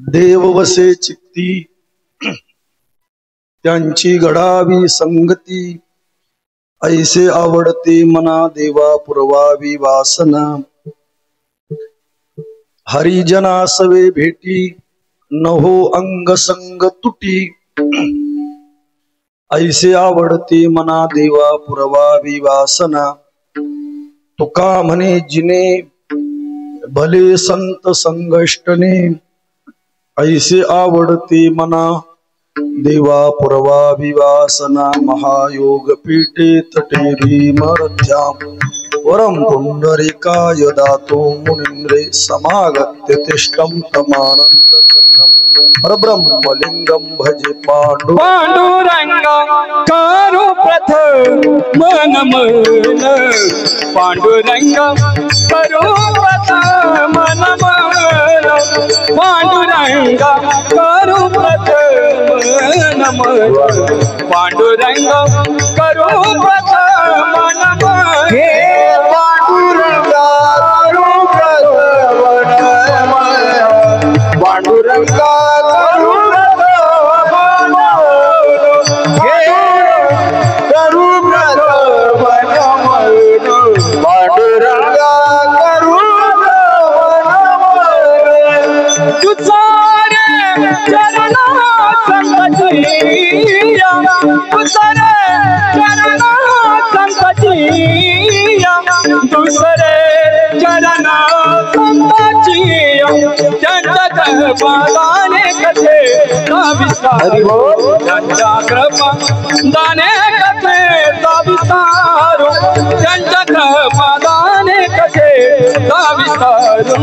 देव वसे चित्ती त्यांची घडावी संगती, ऐसे आवडते मना देवा पुरवावी वासना। हरिजना सवे भेटी नहो अंग संग तुटी, ऐसे आवडते मना देवा पुरवावी वासना। तुका म्हणे जिने भले संत संगष्टने, ऐसे आवडते मना देवा पुरवावी वासना। महायोग पीठे तटेरी मरथ्याम, वरम पुंडरीकाय दातो मुनींद्रे समागत्य तिष्ठं तमानंद कन्नम। परब्रह्मलिंगम भजे पांडुरंग करू प्रथम नमन, पांडुरंग करू प्रथम नमन, पांडुरंग करू प्रथम नमन, पांडुरंग करू प्रथम नमन। हे पांडुरंग करू प्रथम नमन, पांडुरंग दाने कथे विस्तारो, त्यांच्या कृपा दाने कथे विस्तारो,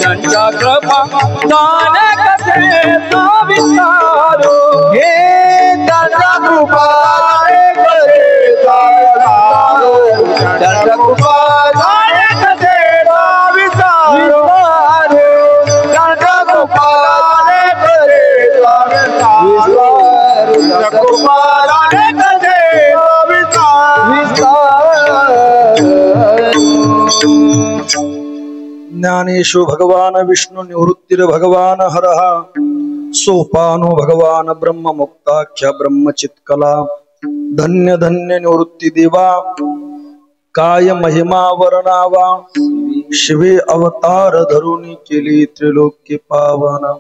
त्यांच्या कृपा दाने कथे विस्तारो, त्यांच्या कृपा दाने कथे विस्तारो। हे त्यांच्या कृपा त्यांच्या कृपा ज्ञानेशु भगवान विष्णु निवृत्तिर भगवान हरः, सोपानो भगवान ब्रह्म मुक्ताख्य ब्रह्मचित्कला। धन्य धन्य निवृत्ती देवा, काय महिमा वर्णावा, शिवे अवतार धरुनी केली त्रिलोक्य पावना।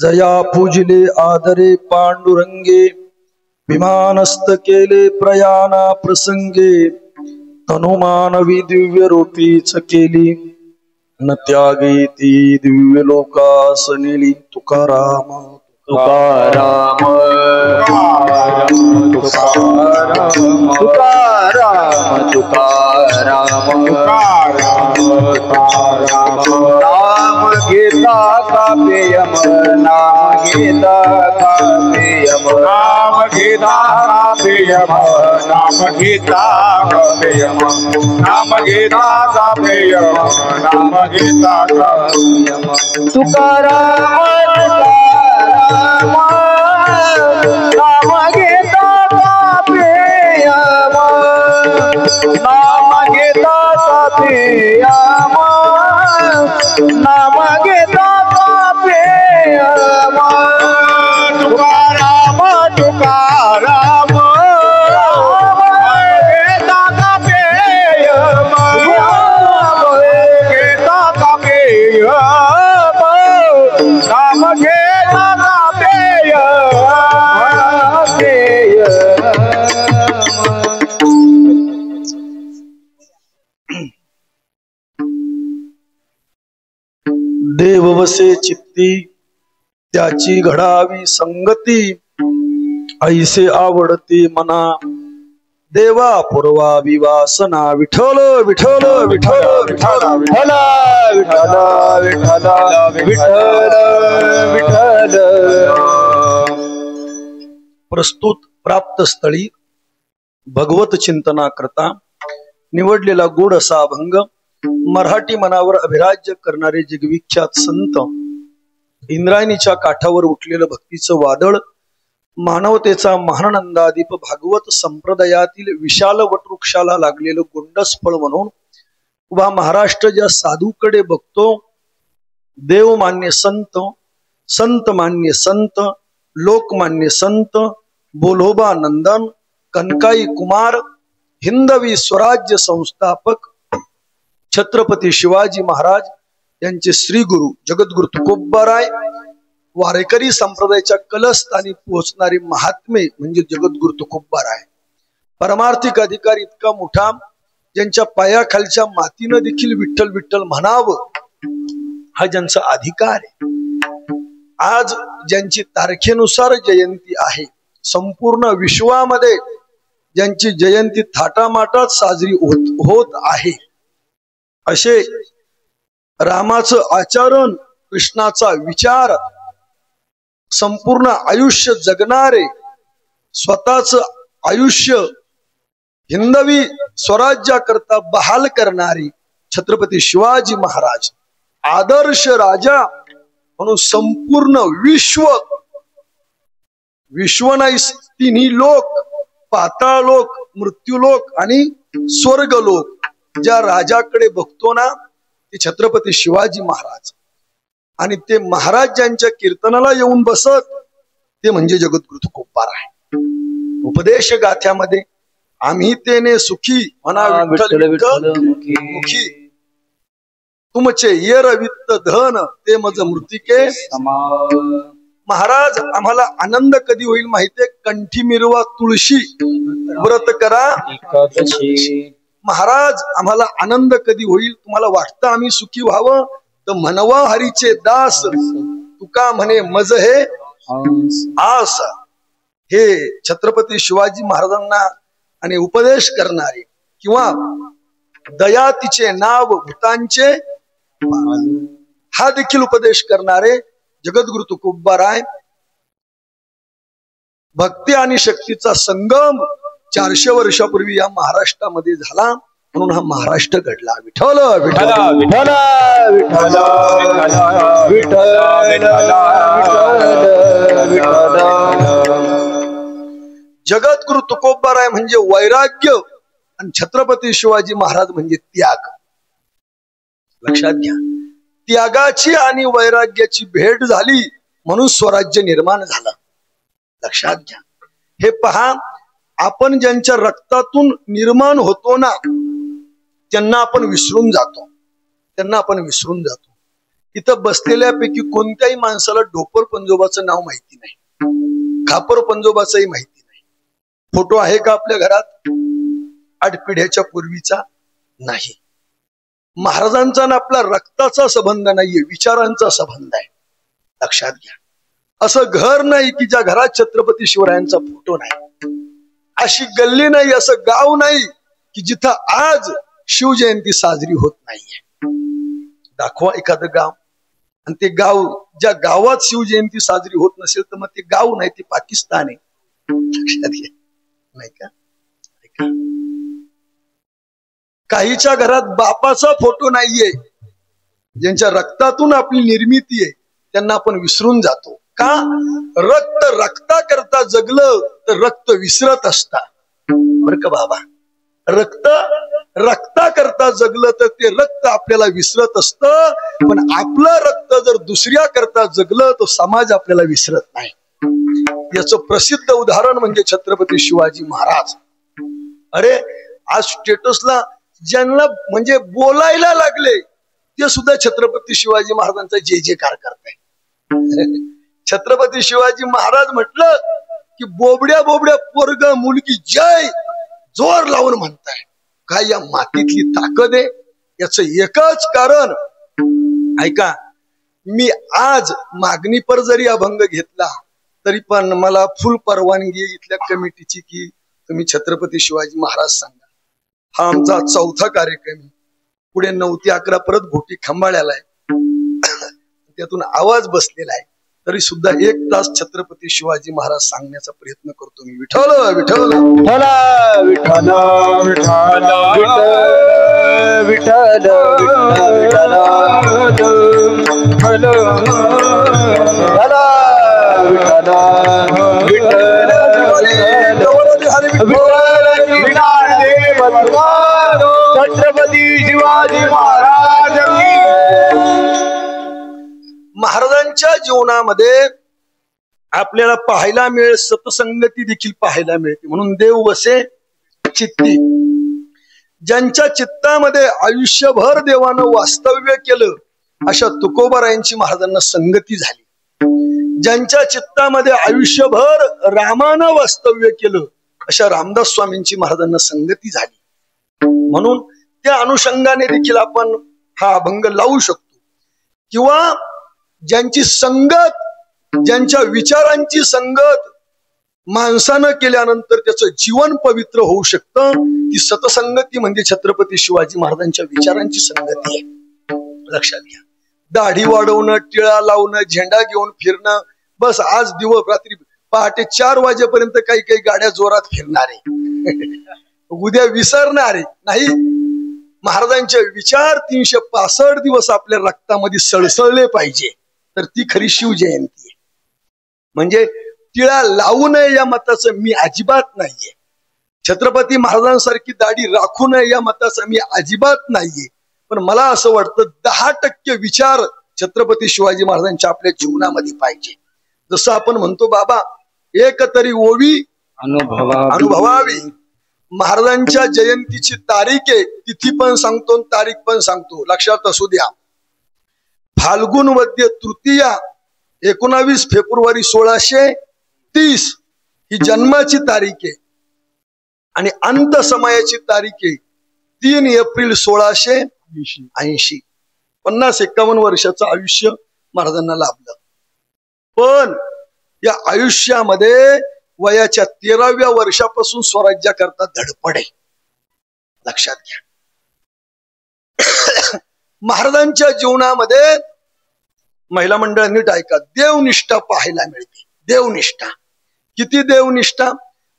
जया पूजले आदरे पांडुरंगे, विमानस्त केले प्रयाणा प्रसंगे। तनुमानवी दिव्य रूपीच केली, न त्यागे ती दिव्य लोकास नेली। तुकाराम तुकाराम तुकाराम तुकाराम तुकाराम नाम घेता काव्यम, नाम घेता काव्यम, नाम घेता काव्यम, नाम घेता काव्यम, नाम घेता काव्यम, नाम घेता काव्यम। तुकाराम नाम घेता काव्यम, नाम घेता काव्यम, नाम घेता काव्यम। तुकाराम तुकाराम घेता काव्यम, घेता काव्यम, नाम घेता देव वसे चित्ती त्याची घडावी संगती, ऐसे आवडते मना देवा पुरवावी वासना। विठ्ठल विठ्ठल विठ्ठल विठ्ठल विठ्ठल विठ्ठल विठ्ठल विठ्ठल। प्रस्तुत प्राप्त स्थळी भगवत चिंतना करता निवडलेला गोड असा अभंग, मराठी मनावर अभिराज्य करणारे जगविख्यात संत, इंद्रायणीच्या काठावर उठलेलं भक्तीचं वादळ, मानवतेचा महानंदादीप भागवत संप्रदायातील विशाल वटवृक्षाला लागलेलं गोंडस फळ म्हणून उभा महाराष्ट्र ज्या साधूकडे बघतो, देवमान्य संत संत मान्य संत, लोकमान्य संत, बोलोबा नंदन, कनकाई कुमार, हिंदवी स्वराज्य संस्थापक छत्रपती शिवाजी महाराज यांचे श्री गुरु जगद्गुरु तुकोबाराय, वारेकरी संप्रदायाच्या कलस्थानी पोहोचणारे महात्मे म्हणजे जगद्गुरु तुकोबाराय, परमार्थिक अधिकारी इतका मोठा ज्यांच्या पायाखालच्या मातीनं देखील विठ्ठल विठ्ठल म्हणावं हा ज्यांचा अधिकार आहे. आज ज्यांची तारखेनुसार जयंती आहे, संपूर्ण विश्वामध्ये ज्यांची जयंती थाटामाटात साजरी होत आहे, असे रामाचं आचरण, कृष्णाचा विचार, संपूर्ण आयुष्य जगणारे, स्वतःच आयुष्य हिंदवी स्वराज्याकरता बहाल करणारी छत्रपती शिवाजी महाराज, आदर्श राजा म्हणून संपूर्ण विश्व नाही, तिन्ही लोक, पाताळ लोक, मृत्यूलोक आणि स्वर्गलोक, ज्या राजाकडे बघतो ना ते छत्रपती शिवाजी महाराज. आणि ते महाराज ज्यांच्या कीर्तनाला येऊन बसत ते म्हणजे जगद्गुरु तुकोबाराय. उपदेश गाथ्यामध्ये आम्ही तेने सुखी म्हणा विठ्ठल विठ्ठल मुखी, तुमचे येर वित्त धन ते मज मृतिके. महाराज आम्हाला आनंद कधी होईल माहितीये? कंठी मिरवा तुळशी व्रत करा. महाराज आम्हाला आनंद कधी होईल? तुम्हाला वाटतं आम्ही सुखी व्हावं तर म्हणवा हरीचे दास, तुका म्हणे मज हे आस. हे छत्रपती शिवाजी महाराजांना आणि उपदेश करणारे किंवा दया तिचे नाव भूतांचे हा देखील उपदेश करणारे जगद्गुरु तुकोबाराय. भक्ती आणि शक्तीचा संगम 400 वर्षापूर्वी या महाराष्ट्रामध्ये झाला, म्हणून हा महाराष्ट्र घडला. विठ्ठल विठ्ठल विठ्ठल विठ्ठल. जगद्गुरु तुकोबाराय म्हणजे वैराग्य आणि छत्रपती शिवाजी महाराज म्हणजे त्याग. लक्षात घ्या, त्यागाची आणि वैराग्याची भेट झाली म्हणून स्वराज्य निर्माण झालं. लक्षात घ्या. हे पहा, आपण ज्यांच्या रक्तातून निर्माण होतो ना त्यांना आपण विसरून जातो, इथं बसलेल्यापैकी कोणत्याही माणसाला ढोपर पंजोबाचं नाव माहिती नाही, खापर पंजोबाचंही माहिती नाही. फोटो आहे का आपल्या घरात? 8 पिढ्याच्या पूर्वीचा नाही. महाराजांचा ना आपला रक्ताचा संबंध नाहीये, विचारांचा संबंध आहे. लक्षात घ्या. असं घर नाही की ज्या घरात छत्रपती शिवरायांचा फोटो नाही, अशी गल्ली नाही, असं गाव नाही की जिथं आज शिवजयंती साजरी होत नाहीये. दाखवा एखादं गाव, आणि ते गाव ज्या गावात शिवजयंती साजरी होत नसेल तर मग ते गाव नाही, ते पाकिस्तान आहे. लक्षात घ्या. नाही का? काहीच्या घरात बापाचा फोटो नाहीये, ज्यांच्या रक्तातून आपली निर्मिती आहे त्यांना आपण विसरून जातो. का? रक्त रक्ता करता जगलं तर रक्त विसरत असता. बर का बाबा, रक्त रक्ता करता जगलं तर ते रक्त आपल्याला विसरत असतं, पण आपलं रक्त जर दुसऱ्या करता जगलं तर समाज आपल्याला विसरत नाही. याचं प्रसिद्ध उदाहरण म्हणजे छत्रपती शिवाजी महाराज. अरे आज स्टेटसला ज्यांना म्हणजे बोलायला लागले ते सुद्धा छत्रपती शिवाजी महाराजांचा जय जयकार करताय. छत्रपती शिवाजी महाराज म्हटलं की बोबड्या बोबड्या पोरग मुलगी जय जोर लावून म्हणताय. काय या मातीतली ताकद आहे? याचं एकच कारण ऐका, मी आज मागणी पर जरी अभंग घेतला तरी पण मला फुल परवानगी इथल्या कमिटीची की तुम्ही छत्रपती शिवाजी महाराज सांगा. हा आमचा 4था कार्यक्रम. पुढे 9 ते 11 परत घोटी खंबाळ्याला आहे, त्यातून आवाज बसलेला आहे. तरी सुद्धा 1 तास छत्रपती शिवाजी महाराज सांगण्याचा प्रयत्न करतो मी. विठ्ठल विठ्ठल विठ्ठल विठ्ठल विठ्ठल छत्रपती शिवाजी महाराज. महाराजांच्या जीवनामध्ये आपल्याला पाहायला मिळेल, सतसंगती देखील पाहायला मिळते. म्हणून देव वसे चित्ती. ज्यांच्या चित्तामध्ये आयुष्यभर देवानं वास्तव्य केलं अशा तुकोबारायांची महाराजांना संगती झाली. ज्यांच्या चित्तामध्ये आयुष्यभर रामानं वास्तव्य केलं अशा रामदास स्वामींची महाराजांना संगती झाली. म्हणून त्या अनुषंगाने देखील आपण हा अभंग लावू शकतो. किंवा ज्यांची संगत, ज्यांच्या विचारांची संगत माणसानं केल्यानंतर त्याचं जीवन पवित्र होऊ शकतं, ती सतसंगती म्हणजे छत्रपती शिवाजी महाराजांच्या विचारांची संगती आहे. लक्षात घ्या. दाढी वाढवणं, टिळा लावणं, झेंडा घेऊन फिरणं, बस आज दिवस रात्री पहाटे 4 वाजेपर्यंत काही काही गाड्या जोरात फिरणारे, उद्या विसरणारे नाही. महाराजांचे विचार 365 दिवस आपल्या रक्तामध्ये सळसळले पाहिजे, तर ती खरी शिवजयंती आहे. म्हणजे टिळा लावू नये या मताचं मी अजिबात नाहीये. छत्रपती महाराजांसारखी दाढी राखू नये या मताचं मी अजिबात नाहीये. पण मला असं वाटतं 10% विचार छत्रपती शिवाजी महाराजांच्या आपल्या जीवनामध्ये पाहिजे. जसं आपण म्हणतो बाबा एक तरी ओवी अनुभवावी. महाराजांच्या जयंतीची तारीख आहे, तिथी पण सांगतो, तारीख पण सांगतो, लक्षात असू द्या. फाल्गुन वद्य तृतीया 19 फेब्रुवारी 1630 ही जन्माची तारीख आहे. आणि अंत समयाची तारीख आहे 3 एप्रिल 1680. 50-51 वर्षाचं आयुष्य महाराजांना लाभलं. पण या आयुष्यामध्ये वयाच्या 13व्या वर्षापासून स्वराज्याकरता धडपड आहे. लक्षात घ्या. महाराजांच्या जीवनामध्ये महिला मंडळ नीट ऐका, देवनिष्ठा पाहायला मिळते. देवनिष्ठा. किती देवनिष्ठा?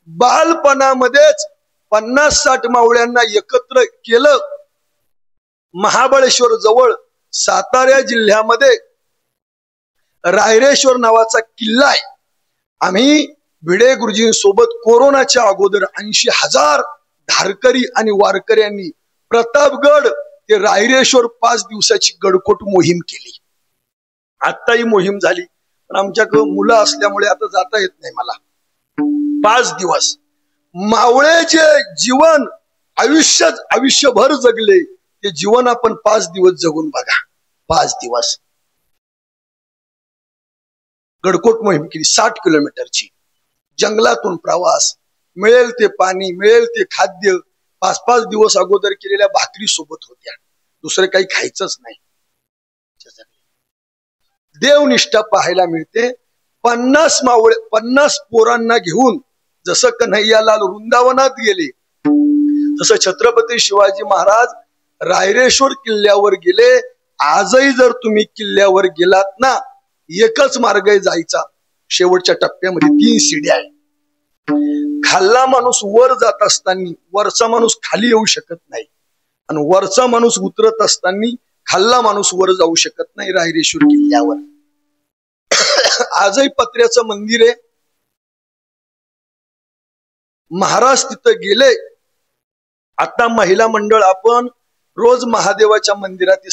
बालपणामध्येच 50-60 मावळ्यांना एकत्र केलं. महाबळेश्वर जवळ सातारा जिल्ह्यामध्ये रायरेश्वर नावाचा किल्ला आहे. आम्ही भिडे गुरुजींसोबत कोरोनाच्या अगोदर 80,000 धारकरी आणि वारकऱ्यांनी प्रतापगड ते रायरेश्वर 5 दिवसाची गडकोट मोहीम केली. आता ही मोहीम झाली, पण आमच्याकडे मुलं असल्यामुळे आता जाता येत नाही मला. 5 दिवस मावळे जे जीवन आयुष्यभर जगले ते जीवन आपण 5 दिवस जगून बघा. 5 दिवस गडकोट मोहीम केली. 60 किलोमीटरची जंगलातून प्रवास, मिळेल ते पाणी, मिळेल ते खाद्य. 5-5 दिवस अगोदर केलेल्या भाकरी सोबत होत्या, दुसरं काही खायचंच नाही. देवनिष्ठा पाहायला मिळते. 50 पोरांना घेऊन जसं कन्हैयालाल वृंदावनात गेले, तसं छत्रपती शिवाजी महाराज रायरेश्वर किल्ल्यावर गेले. आजही जर तुम्ही किल्ल्यावर गेलात ना, एकच मार्ग आहे जायचा. शेवटच्या टप्प्यामध्ये 3 शिड्या आहे. खाल्ला माणूस वर जात असताना वरचा माणूस खाली येऊ शकत नाही, आणि वरचा माणूस उतरत असताना खाल्ला माणूस वर जाऊ शकत नाही. रायरेश्वर किल्ल्यावर आजही पत्र्याचं मंदिर आहे. महाराज तिथं गेले. आता महिला मंडळ आपण रोज महादेवाच्या मंदिरात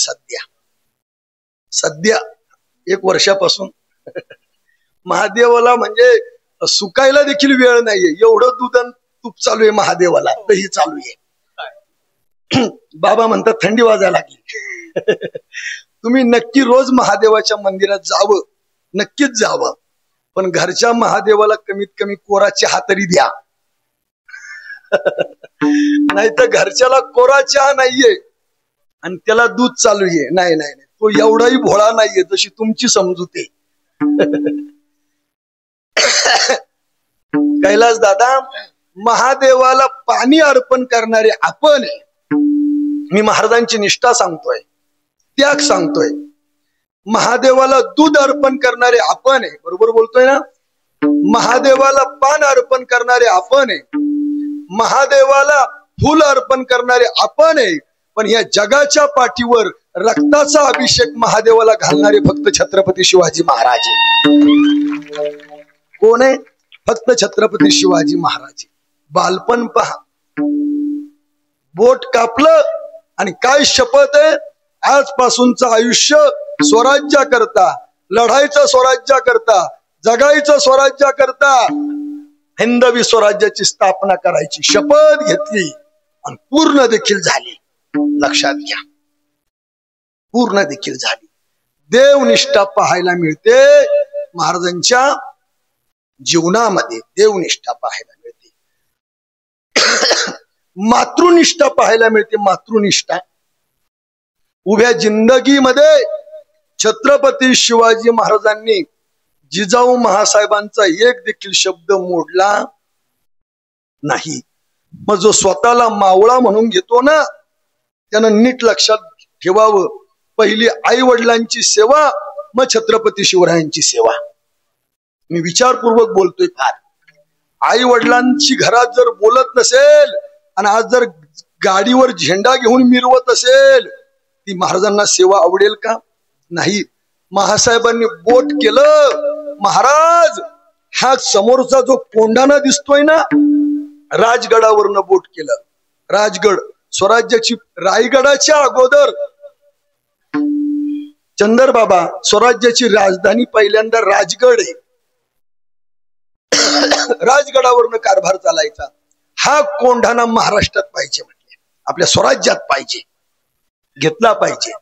सध्या 1 वर्षापासून महादेवाला म्हणजे सुकायला देखील वेळ नाहीये, एवढं दूध आणि तूप चालू आहे महादेवाला. दही चालू आहे. बाबा म्हणतात थंडी वाजायला लागली. तुम्ही नक्की रोज महादेवाच्या मंदिरात जावं, नक्कीच जावं. पण घरच्या महादेवाला कमीत कमी कोरा चहा तरी द्या. नाही तर घरच्याला कोरा चहा नाहीये आणि त्याला दूध चालू आहे. नाही नाही, तो एवढाही भोळा नाहीये जशी तुमची समजूत आहे. कैलास दादा, महादेवाला पाणी अर्पण करणारे आपण आहे. मी महाराजांची निष्ठा सांगतोय, त्याग सांगतोय. महादेवाला दूध अर्पण करणारे आपण आहे. बरोबर बोलतोय ना? महादेवाला पान अर्पण करणारे आपण आहे. महादेवाला फुल अर्पण करणारे आपण आहे. पण या जगाच्या पाठीवर रक्ताचा अभिषेक महादेवाला घालणारे फक्त छत्रपती शिवाजी महाराज. कोण आहे? फक्त छत्रपती शिवाजी महाराज. बालपण पहा, बोट कापलं आणि काय शपथ आहे, आजपासूनचं आयुष्य स्वराज्याकरता लढायचं स्वराज्या करता, जगायचं स्वराज्या करता, हिंदवी स्वराज्याची स्थापना करायची शपथ घेतली आणि पूर्ण देखील झाली. लक्षात घ्या, पूर्ण देखील झाली. देवनिष्ठा पाहायला मिळते महाराजांच्या जीवनामध्ये, देवनिष्ठा पाहायला मिळते. मातृनिष्ठा पाहायला मिळते. मातृनिष्ठा उभ्या जिंदगीमध्ये छत्रपती शिवाजी महाराजांनी जिजाऊ महासाहेबांचा एक देखील शब्द मोडला नाही. मग जो स्वतःला मावळा म्हणून घेतो ना, त्यानं नीट लक्षात ठेवावं, पहिली आई वडिलांची सेवा, मग छत्रपती शिवरायांची सेवा. मी विचारपूर्वक बोलतोय फार. आई वडिलांची घरात जर बोलत नसेल आणि आज जर गाडीवर झेंडा घेऊन मिरवत असेल, ती महाराजांना सेवा आवडेल का? नाही. महासाहेबांनी बोट केलं, महाराज हा समोरचा जो कोंढाणा दिसतोय ना, राजगडावरनं बोट केलं. राजगड स्वराज्याची, रायगडाच्या अगोदर चंदरबाबा स्वराज्याची राजधानी पहिल्यांदा राजगड आहे. राजगडावरनं कारभार चालायचा. हा कोंढाणा महाराष्ट्रात पाहिजे, म्हटले आपल्या स्वराज्यात पाहिजे, घेतला पाहिजे.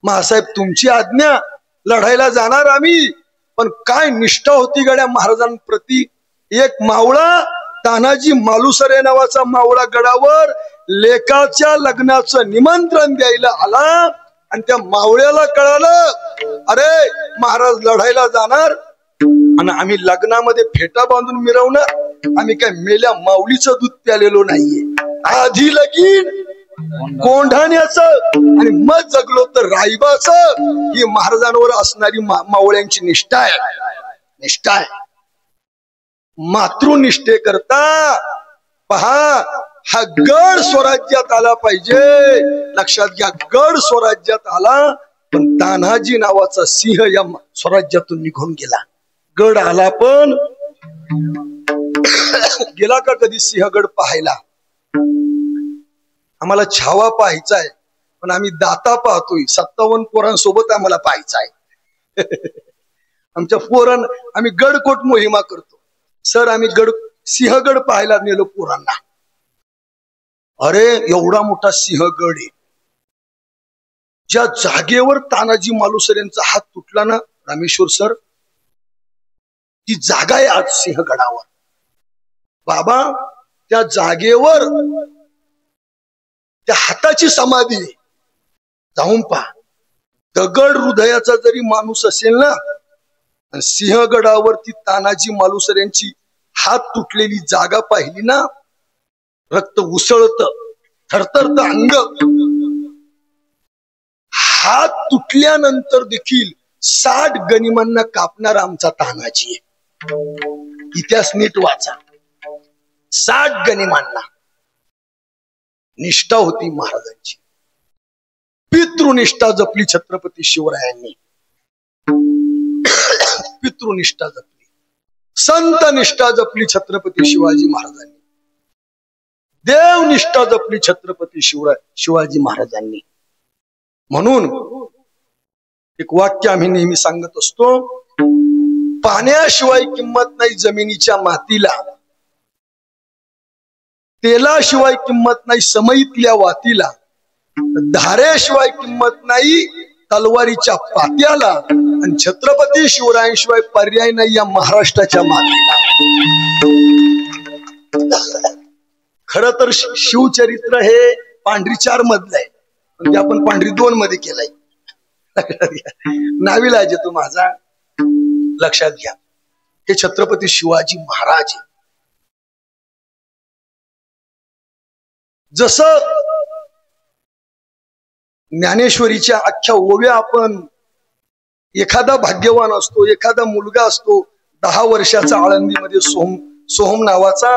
महासाहेब तुमची आज्ञा, लढायला जाणार आम्ही. पण काय निष्ठा होती गड्या महाराजांप्रती. एक मावळा, तानाजी मालुसरे नावाचा मावळा गडावर लेकाच्या लग्नाचं निमंत्रण द्यायला आला आणि त्या मावळ्याला कळालं, अरे महाराज लढायला जाणार आणि आम्ही लग्नामध्ये फेटा बांधून मिरवणार. आम्ही काय मेल्या माऊलीचं दूध प्यालेलो नाहीये. आधी लगीन कोंढाण्याचं आणि मग जगलो तर रायबाचं. ही महाराजांवर असणारी मावळ्यांची निष्ठा आहे, निष्ठा आहे. मातृनिष्ठे करता पहा, हा गड स्वराज्यात आला पाहिजे. लक्षात घ्या, गड स्वराज्यात आला, पण तान्हाजी नावाचा सिंह या स्वराज्यातून निघून गेला. गड आला पण गेला का कधी सिंहगड पाहायला? आम्हाला छावा पाहायचा आहे, पण आम्ही दाता पाहतोय. 57 पोरांसोबत आम्हाला पाहायचा आहे. आमच्या पोरांना आम्ही गडकोट मोहिमा करतो. सर आम्ही सिंहगड पाहायला नेलो पोरांना. अरे एवढा मोठा सिंहगड आहे. ज्या जागेवर तानाजी मालुसरे यांचा हात तुटला ना रामेश्वर सर, ती जागा आहे आज सिंहगडावर. बाबा त्या जागेवर त्या हाताची समाधी आहे, जाऊन पहा. दगड हृदयाचा जरी माणूस असेल ना, सिंहगडावरती तानाजी मालुसरे यांची हात तुटलेली जागा पाहिली ना, रक्त उसळत, थरथरत अंग. हात तुटल्यानंतर देखील 60 गनिमांना कापणारा आमचा तानाजी आहे. इतिहास नीट वाचा. 60 गनिमांना निष्ठा होती महाराजांची. पितृनिष्ठा जपली छत्रपती शिवरायांनी. पितृनिष्ठा जपली, संत निष्ठा जपली छत्रपती शिवाजी महाराजांनी. देवनिष्ठा जपली छत्रपती शिवाजी महाराजांनी. म्हणून एक वाक्य आम्ही नेहमी सांगत असतो, पाण्याशिवाय किंमत नाही जमिनीच्या मातीला, तेलाशिवाय किंमत नाही समईतल्या वातीला, धारेशिवाय किंमत नाही तलवारीच्या पात्याला, आणि छत्रपती शिवरायांशिवाय पर्याय नाही या महाराष्ट्राच्या मातीला. खर तर शिवचरित्र हे पांढरी 4 मधलं आहे, पण ते आपण पांढरी 2 मध्ये केलंय. नाविलाज आहे तो माझा. लक्षात घ्या, हे छत्रपती शिवाजी महाराज. जसं ज्ञानेश्वरीच्या अख्ख्या ओव्या आपण, एखादा भाग्यवान असतो, एखादा मुलगा असतो 10 वर्षाचा आळंदीमध्ये सोहम नावाचा,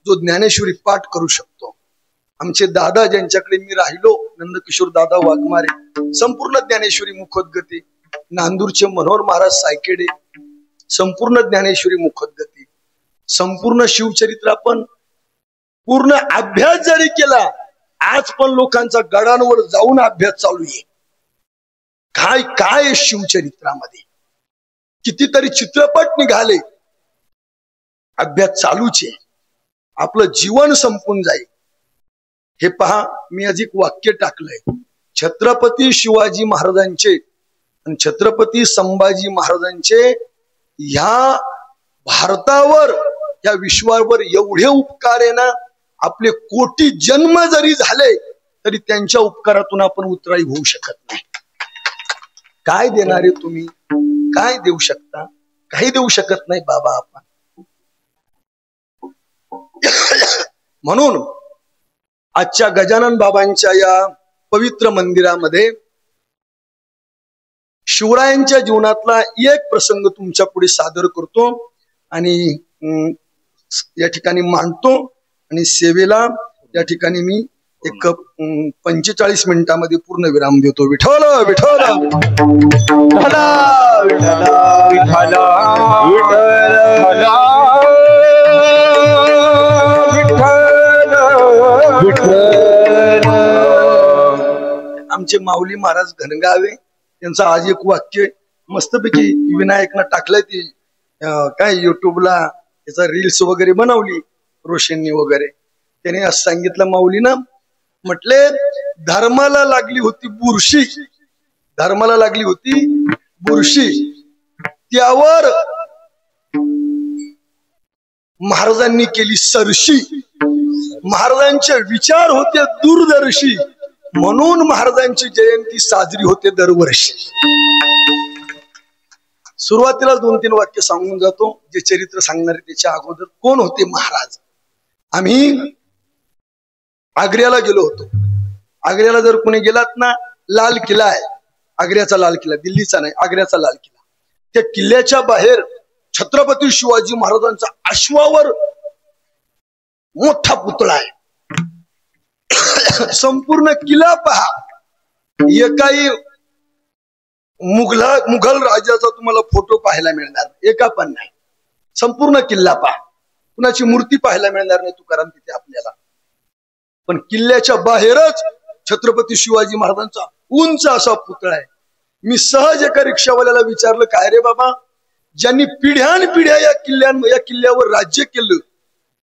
जो ज्ञानेश्वरी पाठ करू शकतो. आमचे दादा ज्यांच्याकडे मी राहिलो, नंदकिशोर दादा वाघमारे, संपूर्ण ज्ञानेश्वरी मुखोद्गती. नांदूरचे मनोहर महाराज सायकेडे, संपूर्ण ज्ञानेश्वरी मुखोद्गती. संपूर्ण शिवचरित्र आपण पूर्ण अभ्यास जरी केला, आज पण लोकांचा गडांवर जाऊन अभ्यास चालू आहे. काय काय शिवचरित्रामध्ये कितीतरी चित्रपट निघाले, अभ्यास चालूच आहे, आपलं जीवन संपून जाईल. हे पहा, मी आज एक वाक्य टाकलंय, छत्रपती शिवाजी महाराजांचे आणि छत्रपती संभाजी महाराजांचे ह्या भारतावर, या विश्वावर एवढे उपकार आहे ना, आपले कोटी जन्म जरी झाले तरी त्यांच्या उपकारातून आपण उतराई होऊ शकत नाही. काय देणारे तुम्ही, काय देऊ शकता? काही देऊ शकत नाही बाबा आपण. म्हणून आजच्या गजानन बाबांच्या या पवित्र मंदिरामध्ये शिवरायांच्या जीवनातला एक प्रसंग तुमच्या पुढे सादर करतो आणि या ठिकाणी मांडतो आणि सेवेला या ठिकाणी मी एक 45 मिनिटांमध्ये पूर्ण विराम देतो. विठ्ठल विठ्ठल आमचे माऊली महाराज घनगावे यांचं आज एक वाक्य मस्तपैकी विनायकनं टाकलंय, ती काय युट्यूबला त्याचा रील्स वगैरे बनवली रोशनी वगैरे. त्याने असं सांगितलं माऊलीनं, म्हटले धर्माला लागली होती बुरशी, धर्माला लागली होती बुरशी, त्यावर महाराजांनी केली सरशी. महाराजांचे विचार होते दूरदर्शी, म्हणून महाराजांची जयंती साजरी होते दरवर्षी. सुरुवातीला 2-3 वाक्य सांगून जातो, जे चरित्र सांगणारे त्याच्या अगोदर कोण होते महाराज. आम्ही आग्र्याला गेलो होतो. आग्र्याला जर कोणी गेलात ना, लाल किल्ला आहे, आग्र्याचा लाल किल्ला, दिल्लीचा नाही, आग्र्याचा लाल किल्ला. त्या किल्ल्याच्या बाहेर छत्रपती शिवाजी महाराजांचा अश्वावर मोठा पुतळा आहे. संपूर्ण किल्ला पहा, एकाही मुघल राजाचा तुम्हाला फोटो पाहायला मिळणार, एका पण नाही. संपूर्ण किल्ला पहा, कुणाची मूर्ती पाहायला मिळणार नाही तुकाराम तिथे आपल्याला. पण किल्ल्याच्या बाहेरच छत्रपती शिवाजी महाराजांचा उंच असा पुतळा आहे. मी सहज एका रिक्षावाल्याला विचारलं, काय रे बाबा, ज्यांनी पिढ्यानपिढ्या या किल्ल्यावर राज्य केलं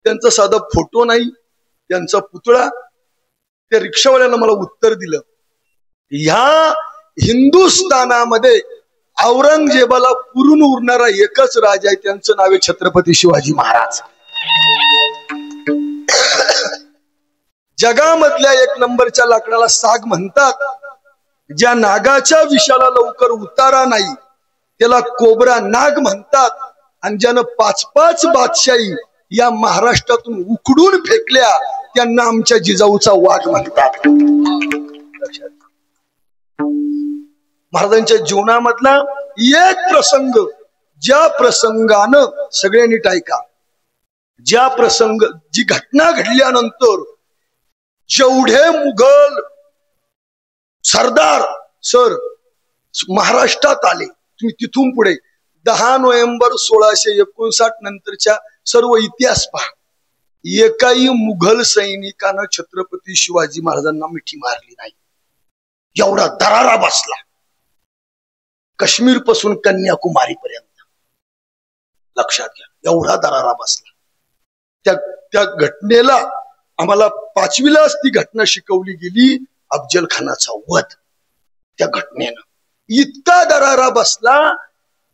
त्यांचा साधा फोटो नाही, त्यांचा पुतळा. त्या रिक्षावाल्यानं मला उत्तर दिलं, ह्या हिंदुस्थानामध्ये औरंगजेबाला पुरून उरणारा एकच राजा आहे, त्यांचं नाव आहे छत्रपती शिवाजी महाराज. जगामधल्या 1 नंबरच्या लाकडाला साग म्हणतात. ज्या नागाच्या विषाला लवकर उतारा नाही त्याला कोबरा नाग म्हणतात. आणि ज्यानं 5-5 बादशाही या महाराष्ट्रातून उकडून फेकल्या त्यांना आमच्या जिजाऊचा वाघ म्हणतात. महाराजांच्या जीवनामधला एक प्रसंग, ज्या प्रसंगानं सगळ्यांनी ऐका, ज्या प्रसंग, जी घटना घडल्यानंतर जेवढे मुघल सरदार सर महाराष्ट्रात आले, तुम्ही तिथून पुढे 10 नोव्हेंबर 1659 नंतरच्या सर्व इतिहास पहा, एकाही मुघल सैनिकानं छत्रपती शिवाजी महाराजांना मिठी मारली नाही. एवढा दरारा बसला काश्मीर पासून कन्याकुमारी पर्यंत. लक्षात घ्या, एवढा दरारा बसला. त्या घटनेला आम्हाला 5वीलाच ती घटना शिकवली गेली, अफजल खानाचा वध. त्या घटनेनं इतका दरारा बसला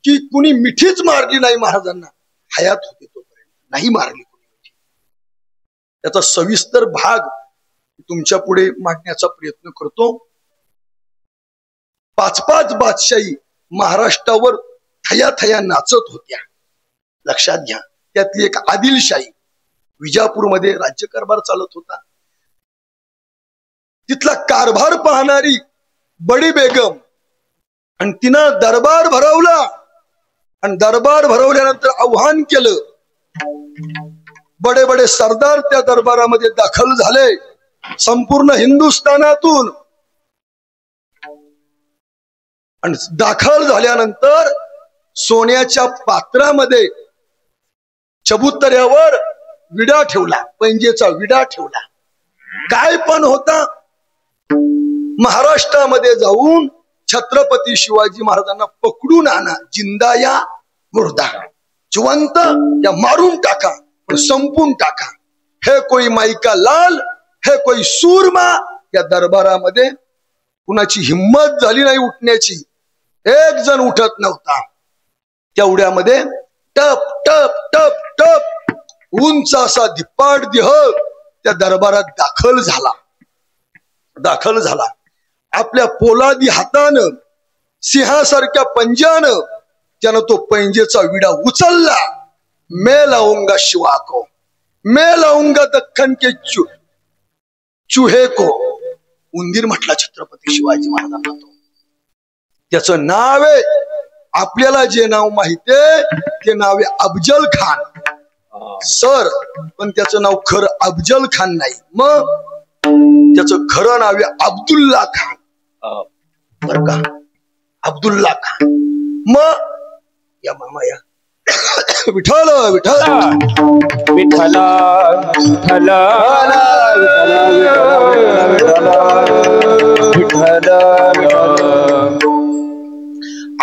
की कुणी मिठीच मारली नाही महाराजांना. हयात होते तोपर्यंत नाही मारली कुणी मिठी. त्याचा सविस्तर भाग तुमच्या पुढे मांडण्याचा प्रयत्न करतो. 5-5 बादशाही महाराष्ट्रावर थया नाचत होत्या. लक्षात घ्या, त्यातली एक आदिलशाही विजापूरमध्ये राज्यकारभार चालत होता. तिथला कारभार पाहणारी बडी बेगम, आणि तिनं दरबार भरवला. आणि दरबार भरवल्यानंतर आव्हान केलं. बडे बडे सरदार त्या दरबारामध्ये दाखल झाले संपूर्ण हिंदुस्थानातून. आणि दाखल झाल्यानंतर सोन्याच्या पात्रामध्ये चबुतऱ्यावर विडा ठेवला, पैंजेचा विडा ठेवला. काय पण होता, महाराष्ट्रामध्ये जाऊन छत्रपती शिवाजी महाराजांना पकडून आणा, जिंदा या मुर्दा, जिवंत या मारून टाका, पण संपून टाका. हे कोई माईका लाल, हे कोई सूरमा. या दरबारामध्ये कुणाची हिंमत झाली नाही उठण्याची. एक जण उठत नव्हता. तेवढ्यामध्ये टप टप टप टप उंच असा धिप्पाड देह त्या दरबारात दाखल झाला. आपल्या पोलादी हातानं, सिंहासारख्या पंजानं त्यानं तो पैंजेचा विडा उचलला. मैं लाऊंगा शिवा को, मैं लाऊंगा दख्खन के चूहे को. उंदीर म्हटला छत्रपती शिवाजी महाराजांना. तो त्याचं नाव आहे, आपल्याला जे नाव माहितीये ते नाव आहे अफजल खान सर, पण त्याचं नाव खरं अफजल खान नाही. मग त्याचं खरं नाव आहे अब्दुल्ला खान. बर का, अब्दुल्ला खान. मग या मामा या विठ्ठल विठ्ठल विठ्ठला विठ्ठला विठ्ठला.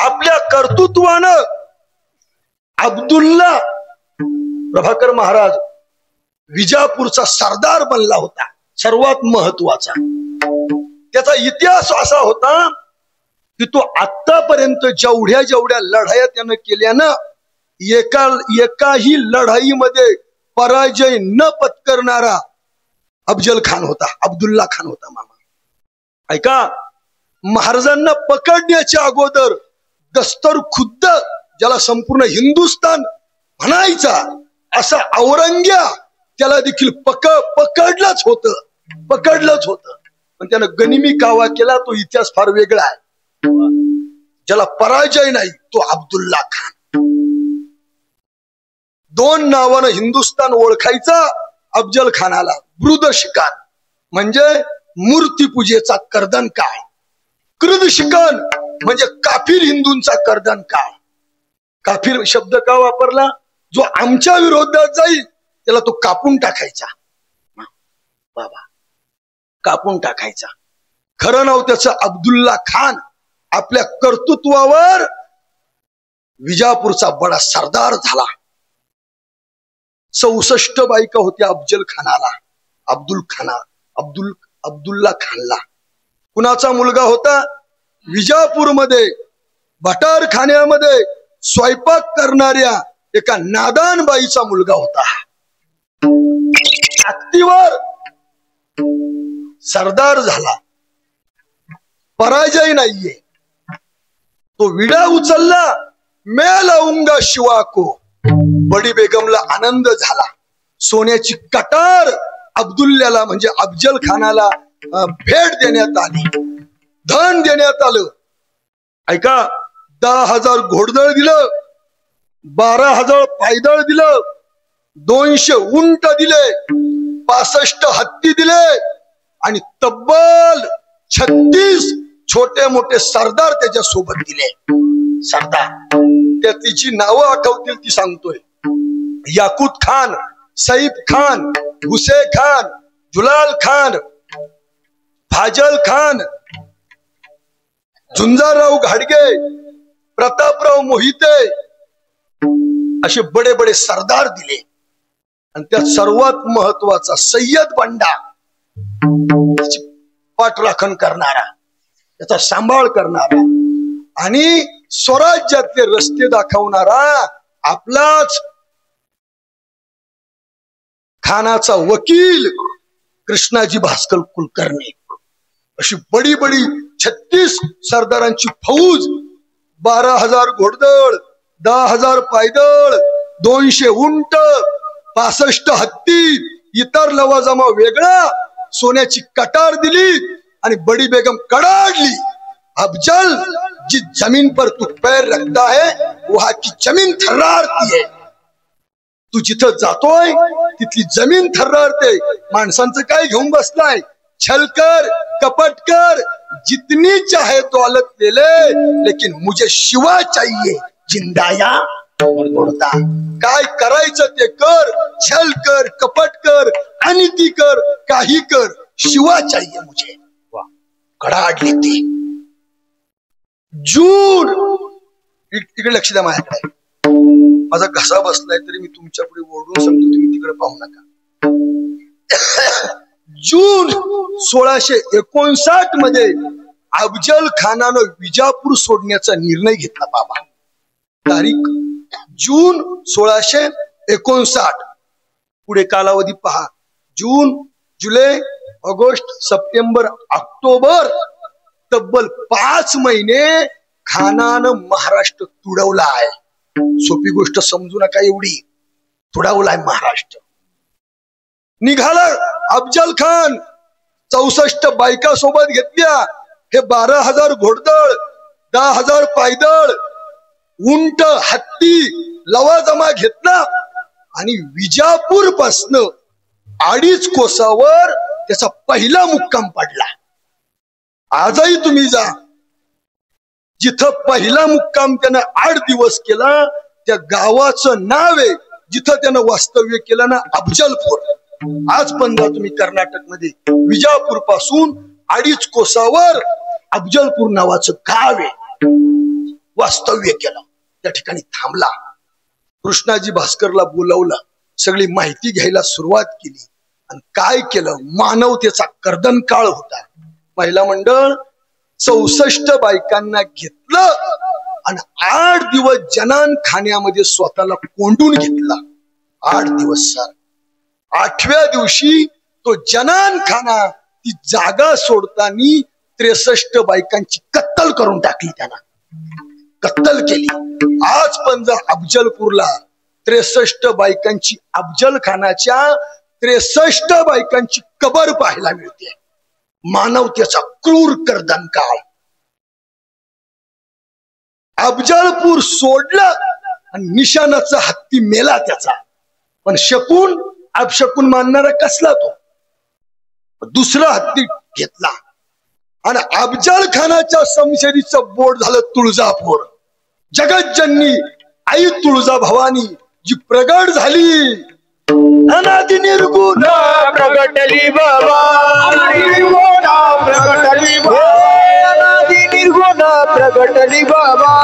आपल्या कर्तृत्वानं अब्दुल्ला प्रभाकर महाराज विजापूरचा सरदार बनला होता. सर्वात महत्वाचा त्याचा इतिहास असा होता की तो आतापर्यंत जेवढ्या लढाया त्यानं केल्यानं एकाही लढाईमध्ये पराजय न पत्करणारा अफजल खान होता, अब्दुल्ला खान होता. मामा ऐका, महाराजांना पकडण्याच्या अगोदर दस्तर खुद्द, ज्याला संपूर्ण हिंदुस्थान म्हणायचा असा औरंग्या, त्याला देखील पकडलंच होतं. पण त्यानं गनिमी कावा केला. तो इतिहास फार वेगळा आहे. ज्याला पराजय नाही तो अब्दुल्ला खान. दोन नावानं हिंदुस्थान ओळखायचा अफजल खानाला. वृद्ध शिकान म्हणजे मूर्तीपूजेचा कर्दन काळ, कृद शिकन म्हणजे काफिर हिंदूंचा कर्दन काळ. काफिर शब्द का वापरला? जो आमच्या विरोधात जाईल त्याला तो कापून टाकायचा. बाबा, कापून टाकायचा. खरं नाव त्याचं अब्दुल्ला खान. आपल्या कर्तृत्वावर विजापूरचा बडा सरदार झाला. 64 बायका होत्या अफजल खानाला, अब्दुल्ला खानला. कुणाचा मुलगा होता? विजापूरमध्ये भटारखान्यामध्ये स्वयंपाक करणाऱ्या एका नादान बाईचा मुलगा होता. ताकदीवर सरदार झाला. पराजय नाहीये. तो विडा उचलला. मैं लाऊंगा शिवा को. बडी बेगमला आनंद झाला. सोन्याची कटार अब्दुल्ल्याला म्हणजे अफजल खानाला भेट देण्यात आली, धन देण्यात आलं. ऐका, 10,000 घोडदळ दिलं, 12,000 पायदळ दिलं, 200 उंट दिले, 65 हत्ती दिले आणि तब्बल 36 छोटे मोठे सरदार त्याच्या सोबत दिले. सरदार त्या तिची नावं आठवतील ती सांगतोय. याकूत खान, सईद खान, हुसे खान, जुलाल खान, फाजल खान, झुंजारराव घाडगे, प्रतापराव मोहिते असे बडे बडे सरदार दिले. आणि त्यात सर्वात महत्वाचा सय्यद बंडा, त्याची पाठराखण करणारा, त्याचा सांभाळ करणारा आणि स्वराज्यातले रस्ते दाखवणारा आपलाच खानाचा वकील कृष्णाजी भास्कर कुलकर्णी. अशी बडी बडी 36 सरदारांची फौज, 12,000 घोडदळ, 10,000 पायदळ, 200 उंट, 65 हत्ती, इतर लवाजमा वेगळा, सोन्याची कटार दिली आणि बडी बेगम कडाडली. अफजल, जिस जमीन पर तू पैर रखता है वहां की जमीन थर्रारती है. तू जिथं जातोय तिथली जमीन थर्रारते. माणसांचं काय घेऊन बसलाय? छलकर, कपटकर, जितनी चाहे दौलत ले ले, लेकिन मुझे शिवा चाहिए जिंदाया मुर्दा. काय करायचं ते कर, छल कर, कपट कर, अनिती कर, काही कर, शिवा चाहिए मुझे. कडाडली ती. जून, इकडे लक्ष द्या माझ्याकडे. माझा घसा बसलाय तरी मी तुमच्या पुढे ओरडून सांगतो, तुम्ही तिकडे पाहू नका. जून 1659 मध्ये अफजल खानानं विजापूर सोडण्याचा निर्णय घेतला बाबा. तारीख जून 1659. पुढे कालावधी पहा. जून, जुलै, ऑगस्ट, सप्टेंबर, ऑक्टोबर, तब्बल 5 महिने खानानं महाराष्ट्र तुडवला आहे. सोपी गोष्ट समजू नका एवढी. तुडवलाय महाराष्ट्र. निघाला अफजल खान. 64 बायका सोबत घेतल्या. हे 12,000 घोडदळ, 10,000 पायदळ, उंट, हत्ती, लवाजमा घेतला आणि विजापूर पासन 2.5 कोसावर त्याचा पहिला मुक्काम पडला. आजही तुम्ही जा, जिथं पहिला मुक्काम त्यानं 8 दिवस केला त्या गावाचं नाव आहे जिथं त्यानं वास्तव्य केलं ना, अफजलपूर. आज पण जा तुम्ही कर्नाटक मध्ये, विजापूर पासून 2.5 कोसावर अफजलपूर नावाचं गाव आहे. वास्तव्य केलं, त्या ठिकाणी थांबला. कृष्णाजी भास्करला बोलावलं, सगळी माहिती घ्यायला सुरुवात केली आणि काय केलं. मानवतेचा कर्दन काळ होता. महिला मंडळ 64 बायकांना घेतलं आणि 8 दिवस जनान खाण्यामध्ये स्वतःला कोंडून घेतला. 8 दिवस सर. 8व्या दिवशी तो जनान खाना ती जागा सोडताना 63 बायकांची कत्तल करून टाकली. त्यांना कत्तल केली. आज पण जर अफजलपूरला 63 बायकांची, अफजल खानाच्या 63 बायकांची कबर पाहायला मिळते. मानवतेचा क्रूर कर्दन काळ. अफजलपूर सोडलं आणि निशाणाचा हत्ती मेला त्याचा. पण शकून, अपशकून मानणारा कसला तो. दुसरा हत्ती घेतला आणि अफजल खानाच्या समशेरीचं बोट झालं तुळजापूर. जगज्जननी आई तुळजा भवानी जी प्रगट झाली, अनादि निर्गुण प्रगटली बाबा, प्रगटली अनादि निर्गुण प्रगटली बाबा,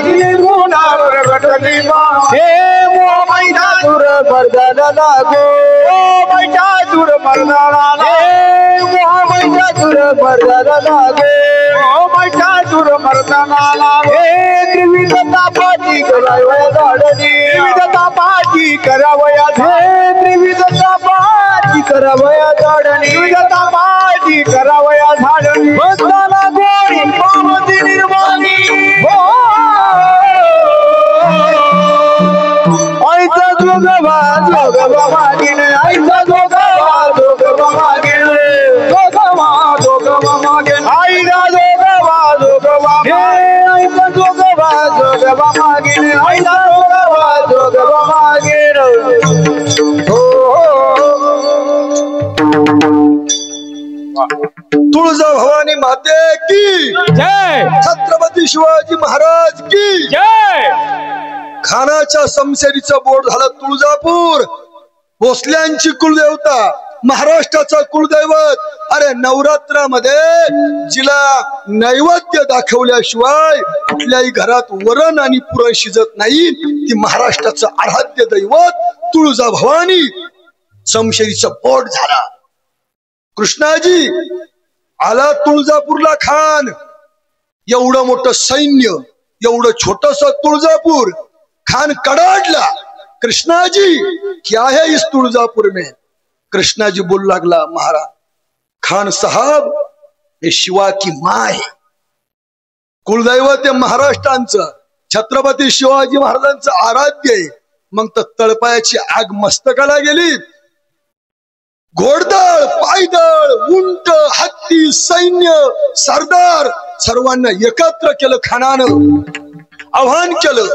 निर्गुण प्रगटली हे मोह मैदा दूर मर्दाना लागो, मैदा दूर मर्दाना मोह मैदा दूर मर्दाना लागो, मैदा दूर मर्दाना लागो. त्रिविधता पाठी करावया झाडणी, त्रिविधता पाठी करावया झाडणी, त्रिविधता पाठी करावया झाडणी, त्रिविधता पाठी करावया झाडणी. बसताना गोडी पावती निर्माणी आईचा जोगवा जोगवा मागीन, आईचा जोगवा जोगवा मागीन, जोगवा जोगवा मागीन, आईला जोगवा जोगवा आईचा जोगवा जोगवा मागीन, आईला जोगवा जोगवा मागीन. तुळजा भवानी माते की जय, छत्रपती शिवाजी महाराज की जय. खानाच्या समशेरीचं बोट झालं तुळजापूर. भोसल्यांची कुलदेवता, महाराष्ट्राचा कुलदैवत. अरे नवरात्रामध्ये जिला नैवेद्य दाखवल्याशिवाय कुठल्याही घरात वरण आणि पुरण शिजत नाही, ती महाराष्ट्राचं आराध्य दैवत तुळजा भवानी. समशेरीचं बोट झाला. कृष्णाजी आला तुळजापूरला. खान एवढं मोठं सैन्य, एवढं छोटस तुळजापूर. खान कडाडला, कृष्णाजी क्या है इस तुळजापूर में. कृष्णाजी बोलू लागला, महाराज खान साहब हे शिवा की माँ है. कुलदैवत आहे महाराष्ट्रांचं, छत्रपती शिवाजी महाराजांचं आराध्य आहे. मग तर तळपायाची आग मस्तकाला गेली. घोडदळ, पायदळ, उंट, हत्ती, सैन्य, सरदार सर्वांना एकत्र केलं. खानानं आव्हान केलं,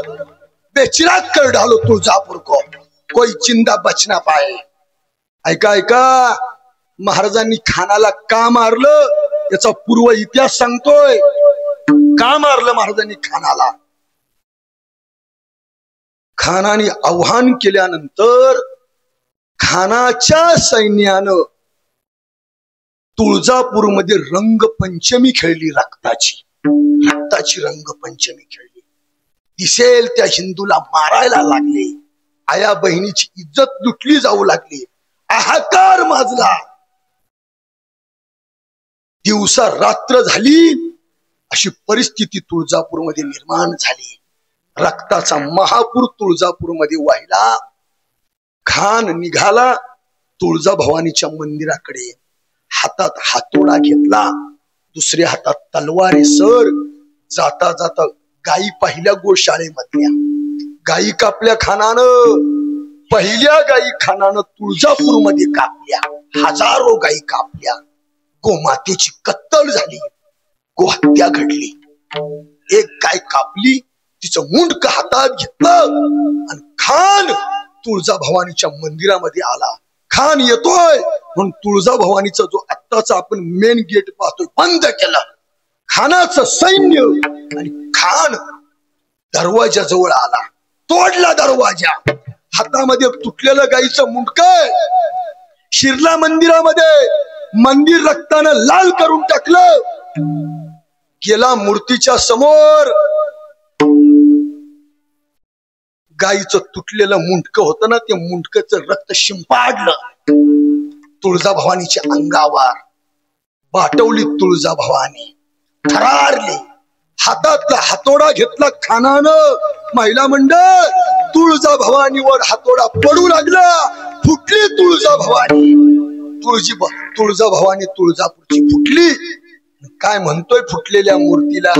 बेचिराग कर डालो तुळजापूर को, कोई जिंदा बचना पाए. ऐका ऐका, महाराजांनी खानाला का मारलं याचा पूर्व इतिहास सांगतोय. का मारलं महाराजांनी खानाला. खानाने आव्हान केल्यानंतर खानाच्या सैन्यानं दिसेल त्या हिंदूला मारायला लागले. आया बहिणीची इज्जत लुटली जाऊ लागली. हाहाकार माजला. दिवसा रात्र झाली अशी परिस्थिती तुळजापूरमध्ये निर्माण झाली. रक्ताचा महापूर तुळजापूरमध्ये वाहिला. खान निघाला तुळजाभवानीच्या मंदिराकडे. हातात हातोडा घेतला, दुसऱ्या हातात तलवारे सर. जाता जाता गायी पाहिल्या गोशाळेमधल्या. गायी कापल्या खानानं. पहिल्या गायी खानानं तुळजापूरमध्ये कापल्या. हजारो गायी कापल्या. गोमातेची कत्तल झाली. गोहत्या घडली. एक गाय कापली, तिचं मुंडक हातात घेतलं आणि खान तुळजाभवानीच्या मंदिरामध्ये आला. खान येतोय म्हणून तुळजाभवानीचा जो आत्ताचा आपण मेन गेट पाहतोय बंद केला. खानाचं सैन्य आणि खान दरवाजाजवळ आला. तोडला दरवाजा. हातामध्ये तुटलेलं गाईचं मुंडक शिरला मंदिरामध्ये. मंदिर रक्तानं लाल करून टाकलं. गेला मूर्तीच्या समोर. गाईचं तुटलेलं मुंडक होतं ना, ते मुंडकचं रक्त शिंपाडलं तुळजाभवानीच्या अंगावर. बाटवली तुळजाभवानी. थरारली. हातातला हातोडा घेतला खानानं. महिला मंडळ तुळजाभवानीवर हातोडा पडू लागला. फुटली तुळजाभवानी. तुळजाभवानी तुळजापूरची फुटली. काय म्हणतोय फुटलेल्या मूर्तीला,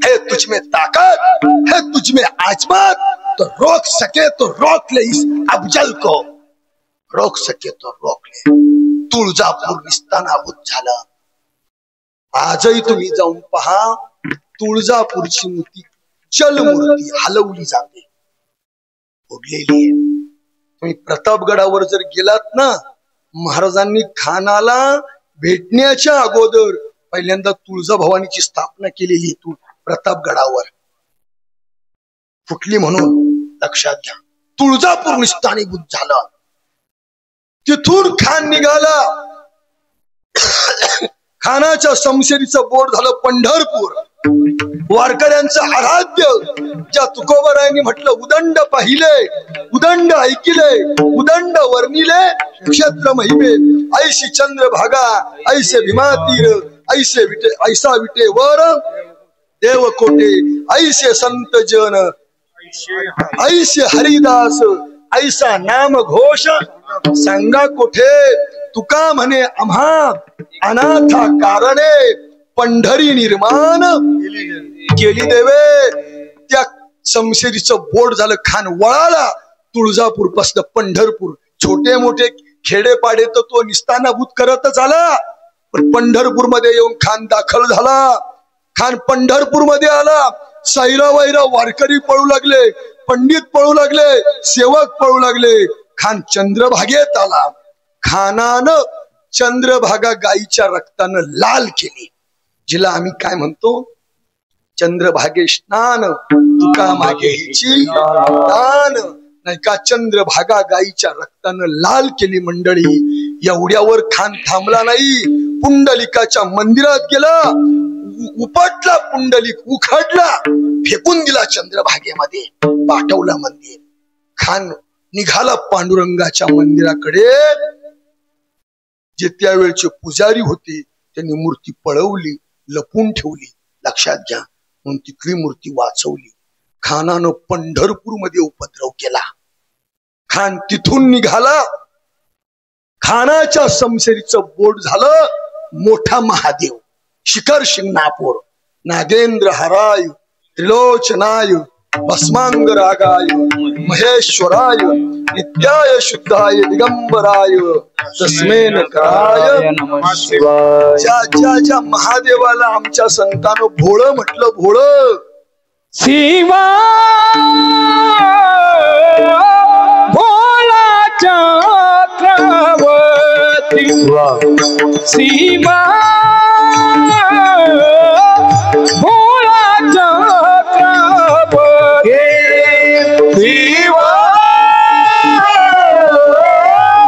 हे तुझमें ताकत है, तुझमें आजमत, तो रोक सके तो रोक ले इस अफजल को, रोक सके तो रोक ले. तुळजापूर निस्तानाभूत झालं. आजही तुम्ही जाऊन पहा, तुळजापूरची मूर्ती जलमूर्ती हलवली जाते, उडलेली आहे. तुम्ही प्रतापगडावर जर गेलात ना, महाराजांनी खानाला भेटण्याच्या अगोदर पहिल्यांदा तुळजाभवानीची स्थापना केलेली आहे प्रतापगडावर. फुटली म्हणून लक्षात घ्या. तुळजापूर निस्तानीभूत झालं. तिथून खान निघाला. खानाच्या समशेरीचं बोट झालं पंढरपूर. वारकऱ्यांचं आराध्य, ज्या तुकोबरायांनी म्हटलं उदंड पाहिले, उदंड ऐकिले, उदंड वर्णिले, क्षेत्र महिमे ऐशी चंद्रभागा, ऐसे भीमातीर, ऐसे विटे, ऐसा विटे वर देव कोटे, ऐसे संत जन, ऐसे हरिदास, ऐसा नाम घोष सांगा कोठे. तुका म्हणे आम्हा अनाथा कारणे, पंढरी निर्माण केली देवे. त्या समशेरीचं बोट झालं. खान वळाला. तुळजापूर पासून पंढरपूर, छोटे मोठे खेडेपाडे तर तो निस्तानाभूत करतच आला, पण पंढरपूर मध्ये येऊन खान दाखल झाला. खान पंढरपूर मध्ये आला. साईरा वाईरा वारकरी पळू लागले, पंडित पळू लागले, सेवक पळू लागले. खान चंद्रभागेत आला. खानानं चंद्रभागा गाईच्या रक्तानं लाल केली, जिला आम्ही काय म्हणतो चंद्रभागे स्नान, तुका मागे हिची दान. नाही का, चंद्रभागा गाईच्या रक्तानं लाल केली. मंडळी, एवढ्यावर खान थांबला नाही. पुंडलिकाच्या मंदिरात गेला. उपटला पुंडलिक, उखडला, फेकून दिला चंद्रभागेमध्ये, पाठवला मंदिर. खान निघाला पांडुरंगाच्या मंदिराकडे. जे त्यावेळचे पुजारी होते त्यांनी मूर्ती पळवली, लपून ठेवली. लक्षात घ्या. म्हणून तिथली मूर्ती वाचवली. खानानं पंढरपूर मध्ये उपद्रव केला. खान तिथून निघाला. खानाच्या समशेरीचं बोट झालं मोठा महादेव. शिखर शिंगणापूर, नागेंद्र हराय, त्रिलोचनाय, भस्मांग रागाय, महेश्वराय, नित्याय शुद्धाय, दिगंबराय, तस्मै नकाराय नमः शिवाय. ज्या महादेवाला आमच्या संतानं भोळ म्हटलं, भोळ शिवा भोला चक्रवर्ती, शिवा भोला चक्रवर्ती, शिवा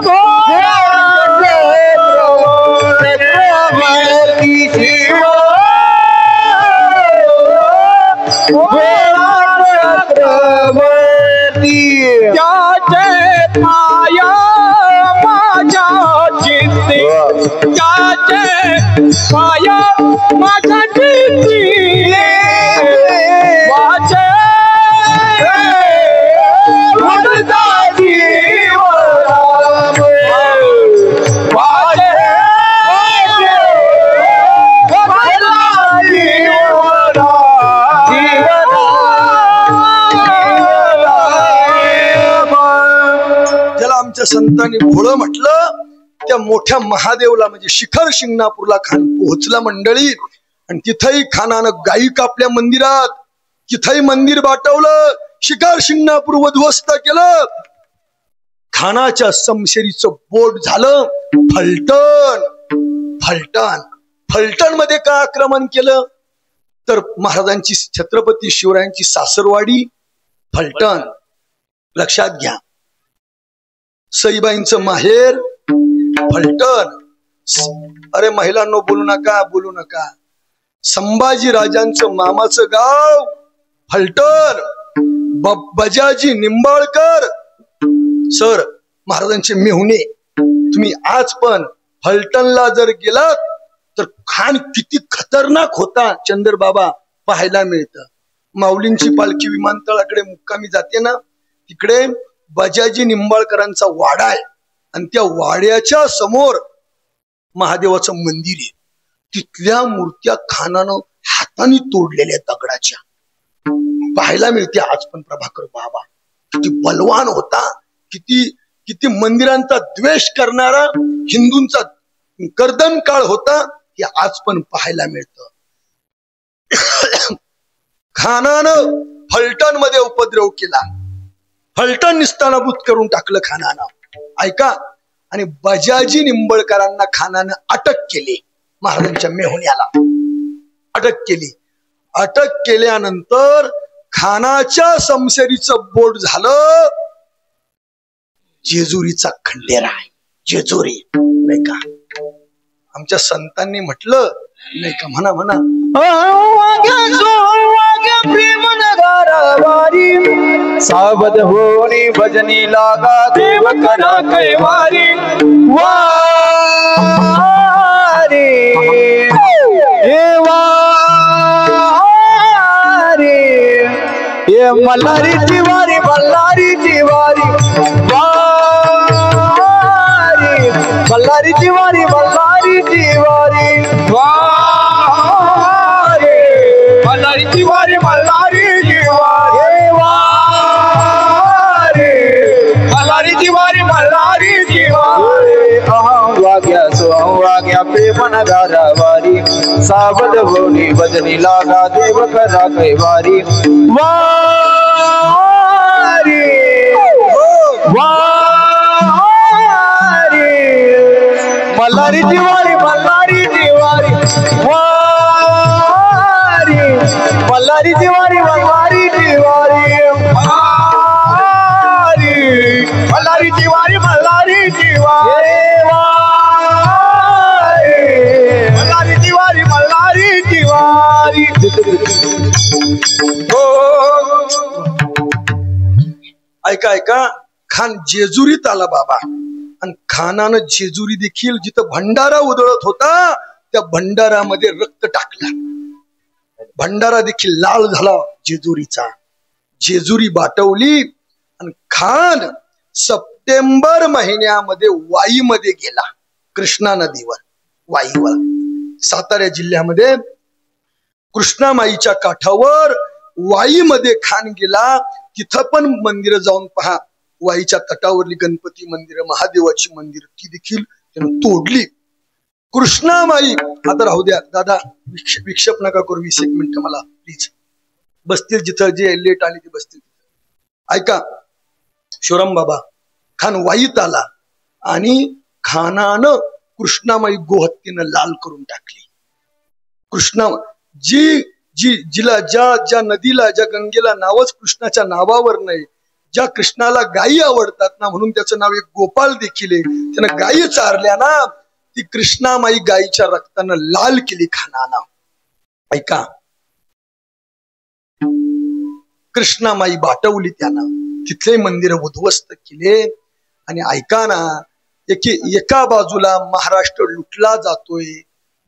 भोला चक्रवर्ती, शिवा ती त्याचे पाया माझ्या चित्ती त्याचे पाया माझ्या चित्ती वाचे संतांनी भोळं म्हटलं त्या मोठ्या महादेवला म्हणजे शिखर शिंगणापूरला खान पोहोचला मंडळी. आणि तिथंही खानानं गायी कापल्या मंदिरात, तिथंही मंदिर बाटवलं, शिखर शिंगणापूर उद्ध्वस्त केलं. खानाच्या समशेरीचं बोट झालं फलटण. फलटण फलटण मध्ये का आक्रमण केलं तर महाराजांची छत्रपती शिवरायांची सासरवाडी फलटण. लक्षात घ्या, सईबाईंचं माहेर फलटण. अरे महिलांनो बोलू नका, बोलू नका. संभाजी राजांचं मामाचं गाव फलटण. बजाजी निंबाळकर सर महाराजांचे मेहुणे. तुम्ही आज पण फलटणला जर गेलात तर खान किती खतरनाक होता चंद्रबाबा पाहायला मिळतं. माऊलींची पालखी विमानतळाकडे मुक्कामी जाते ना, तिकडे बजाजी निंबाळकरांचा वाडा आहे आणि त्या वाड्याच्या समोर महादेवाचं मंदिर आहे. तिथल्या मूर्त्या खानानं हाताने तोडलेल्या दगडाच्या पाहायला मिळते आज पण. प्रभाकर बाबा किती बलवान होता, किती किती मंदिरांचा द्वेष करणारा हिंदूंचा कर्दन काळ होता, हे आज पण पाहायला मिळतं. खानानं फलटण मध्ये उपद्रव केला, फलटण निस्तानाभूत करून टाकलं खानानं. ऐका, आणि बजाजी निंबाळकरांना खानानं अटक केली. महाराजांच्या मेहुण्याला अटक केली. अटक केल्यानंतर खानाच्या समशेरीचं बोट झालं जेजुरीचा खंडेरा. जेजुरी नाही का, आमच्या संतांनी म्हटलं नाही का, म्हणा म्हणा सावध होनी भजनी लागा देव करा कैवारी वारी ये मल्हारी जिवारी मल्हारी जिवारी वारी मल्हारी जिवारी मल्हारी जिवारी वारी मल्हारी जिवारी मल्हारी जिवारी वारी मल्हारी जिवारी मल्हारी जिवारी वाग्या सोहवाग्या प्रेम नगारा वारी सावध होनी भजनी लागा देव करा कैवारी वारी वारी मल्हारी जिवारी मल्हारी जिवारी वारी मल्हारी जिवारी मल्हारी जिवारी वारी मल्हारी जिवारी मल्हारी जिवारी मल्हारी जिवारी मल्हारी जिवारी. ऐका ऐका, खान जेजुरीत आला बाबा. आणि खानानं जेजुरी देखील जिथं भंडारा उधळत होता त्या भंडारामध्ये रक्त टाकला. भंडारा देखील लाल झाला जेजुरीचा. जेजुरी बाटवली आणि खान सप्टेंबर महिन्यामध्ये वाईमध्ये गेला. कृष्णा नदीवर वाईवर, सातारा जिल्ह्यामध्ये कृष्णा माईच्या काठावर वाईमध्ये खान गेला. तिथं पण मंदिर जाऊन पहा, वाईच्या तटावरली गणपती मंदिर, महादेवाची मंदिर ती देखील त्यानं तोडली. कृष्णा माई, आता राहू द्या दादा, विक्षेप नका करू, 20 मिनिटं मला प्लीज. बसतील जिथं जे लेट आले ते बसतील. ऐका, शिवराम बाबा खान वाईत आला आणि खानानं कृष्णामाई गोहत्तीनं लाल करून टाकली. कृष्णा जिला ज्या नदीला, ज्या गंगेला नावच कृष्णाच्या नावावर नाही, ज्या कृष्णाला गायी आवडतात ना, म्हणून त्याचं नाव एक गोपाल देखील आहे. त्यानं गायी चारल्या ना, ती कृष्णामाई गायीच्या रक्तानं लाल केली खानानं. ऐका, कृष्णामाई बाटवली त्यानं. तिथले मंदिर उद्ध्वस्त केले. आणि ऐका ना, एका बाजूला महाराष्ट्र लुटला जातोय,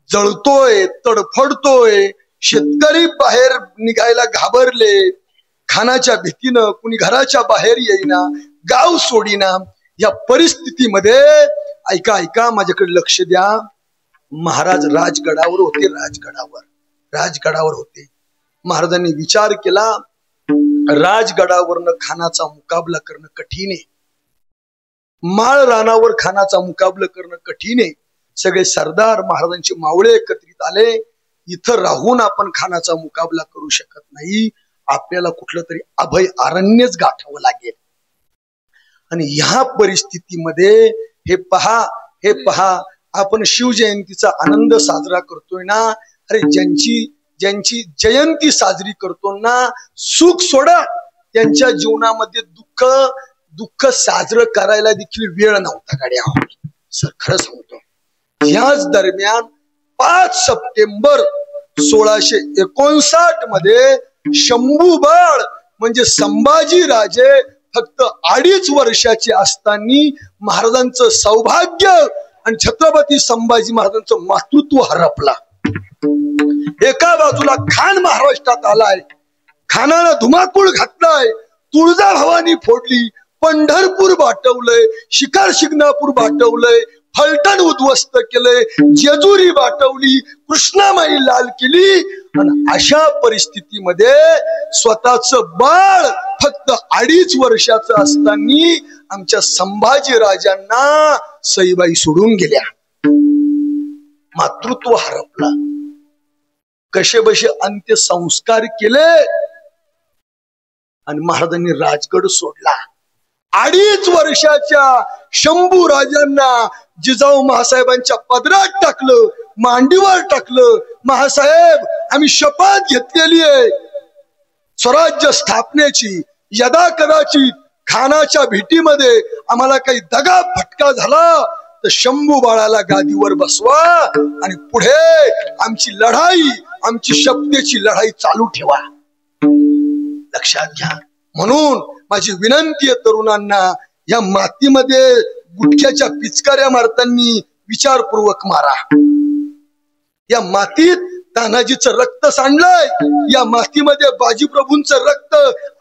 जळतोय, तडफडतोय, शेतकरी बाहेर निघायला घाबरले, खानाच्या भीतीनं कुणी घराच्या बाहेर येईना, गाव सोडीना. या परिस्थितीमध्ये ऐका माझ्याकडे लक्ष द्या. महाराज राजगडावर होते, राजगडावर होते. महाराजांनी विचार केला, राजगडावरनं खानाचा मुकाबला करणं कठीण आहे, माळ रानावर खानाचा मुकाबला करणं कठीण आहे. सगळे सरदार महाराजांचे मावळे एकत्रित आले. इथं राहून आपण खानाचा मुकाबला करू शकत नाही, आपल्याला कुठलं तरी अभय अरण्यच गाठावं लागेल. आणि ह्या परिस्थितीमध्ये हे पहा आपण शिवजयंतीचा आनंद साजरा करतोय ना. अरे ज्यांची जयंती साजरी करतो ना, सुख सोडा, त्यांच्या जीवनामध्ये दुःख साजरं करायला देखील वेळ नव्हता गाड्या. सर खरं सांगतो, याच दरम्यान 5 सप्टेंबर 1659 मध्ये शंभू बाळ म्हणजे संभाजी राजे फक्त 2.5 वर्षाचे असताना महाराजांचं सौभाग्य आणि छत्रपती संभाजी महाराजांचं मातृत्व हरपला. एका बाजूला खान महाराष्ट्रात आलाय, खानानं धुमाकूळ घातलाय, तुळजा भवानी फोडली, पंढरपूर बाटवलंय, शिकार शिंगणापूर बाटवलंय, फलटण उद्ध्वस्त केलंय, जेजुरी बाटवली, कृष्णामाई लाल केली. आणि अशा परिस्थितीमध्ये स्वतःच बाळ फक्त 2.5 वर्षाचं असताना आमच्या संभाजी राजांना सईबाई सोडून गेल्या, मातृत्व हरपला. कसे बसे अंत्यसंस्कार केले आणि महाराजांनी राजगड सोडला. 2.5 वर्षाच्या शंभू राजांना जिजाऊ महासाहेबांच्या पदरात टाकलं, मांडीवर टाकलं. महासाहेब, आम्ही शपथ घेतलेली आहे स्वराज्य स्थापनेची, यदा कदाचित खानाच्या भेटीमध्ये आम्हाला काही दगा फटका झाला तर शंभू बाळाला गादीवर बसवा आणि पुढे आमची लढाई, आमची शपथेची लढाई चालू ठेवा. लक्षात घ्या. म्हणून माझी विनंती आहे तरुणांना, या मातीमध्ये गुटख्याच्या पिचकाऱ्या मारताना विचारपूर्वक मारा. या मातीत तानाजीचं रक्त सांडलंय, या मातीमध्ये बाजीप्रभूंचं रक्त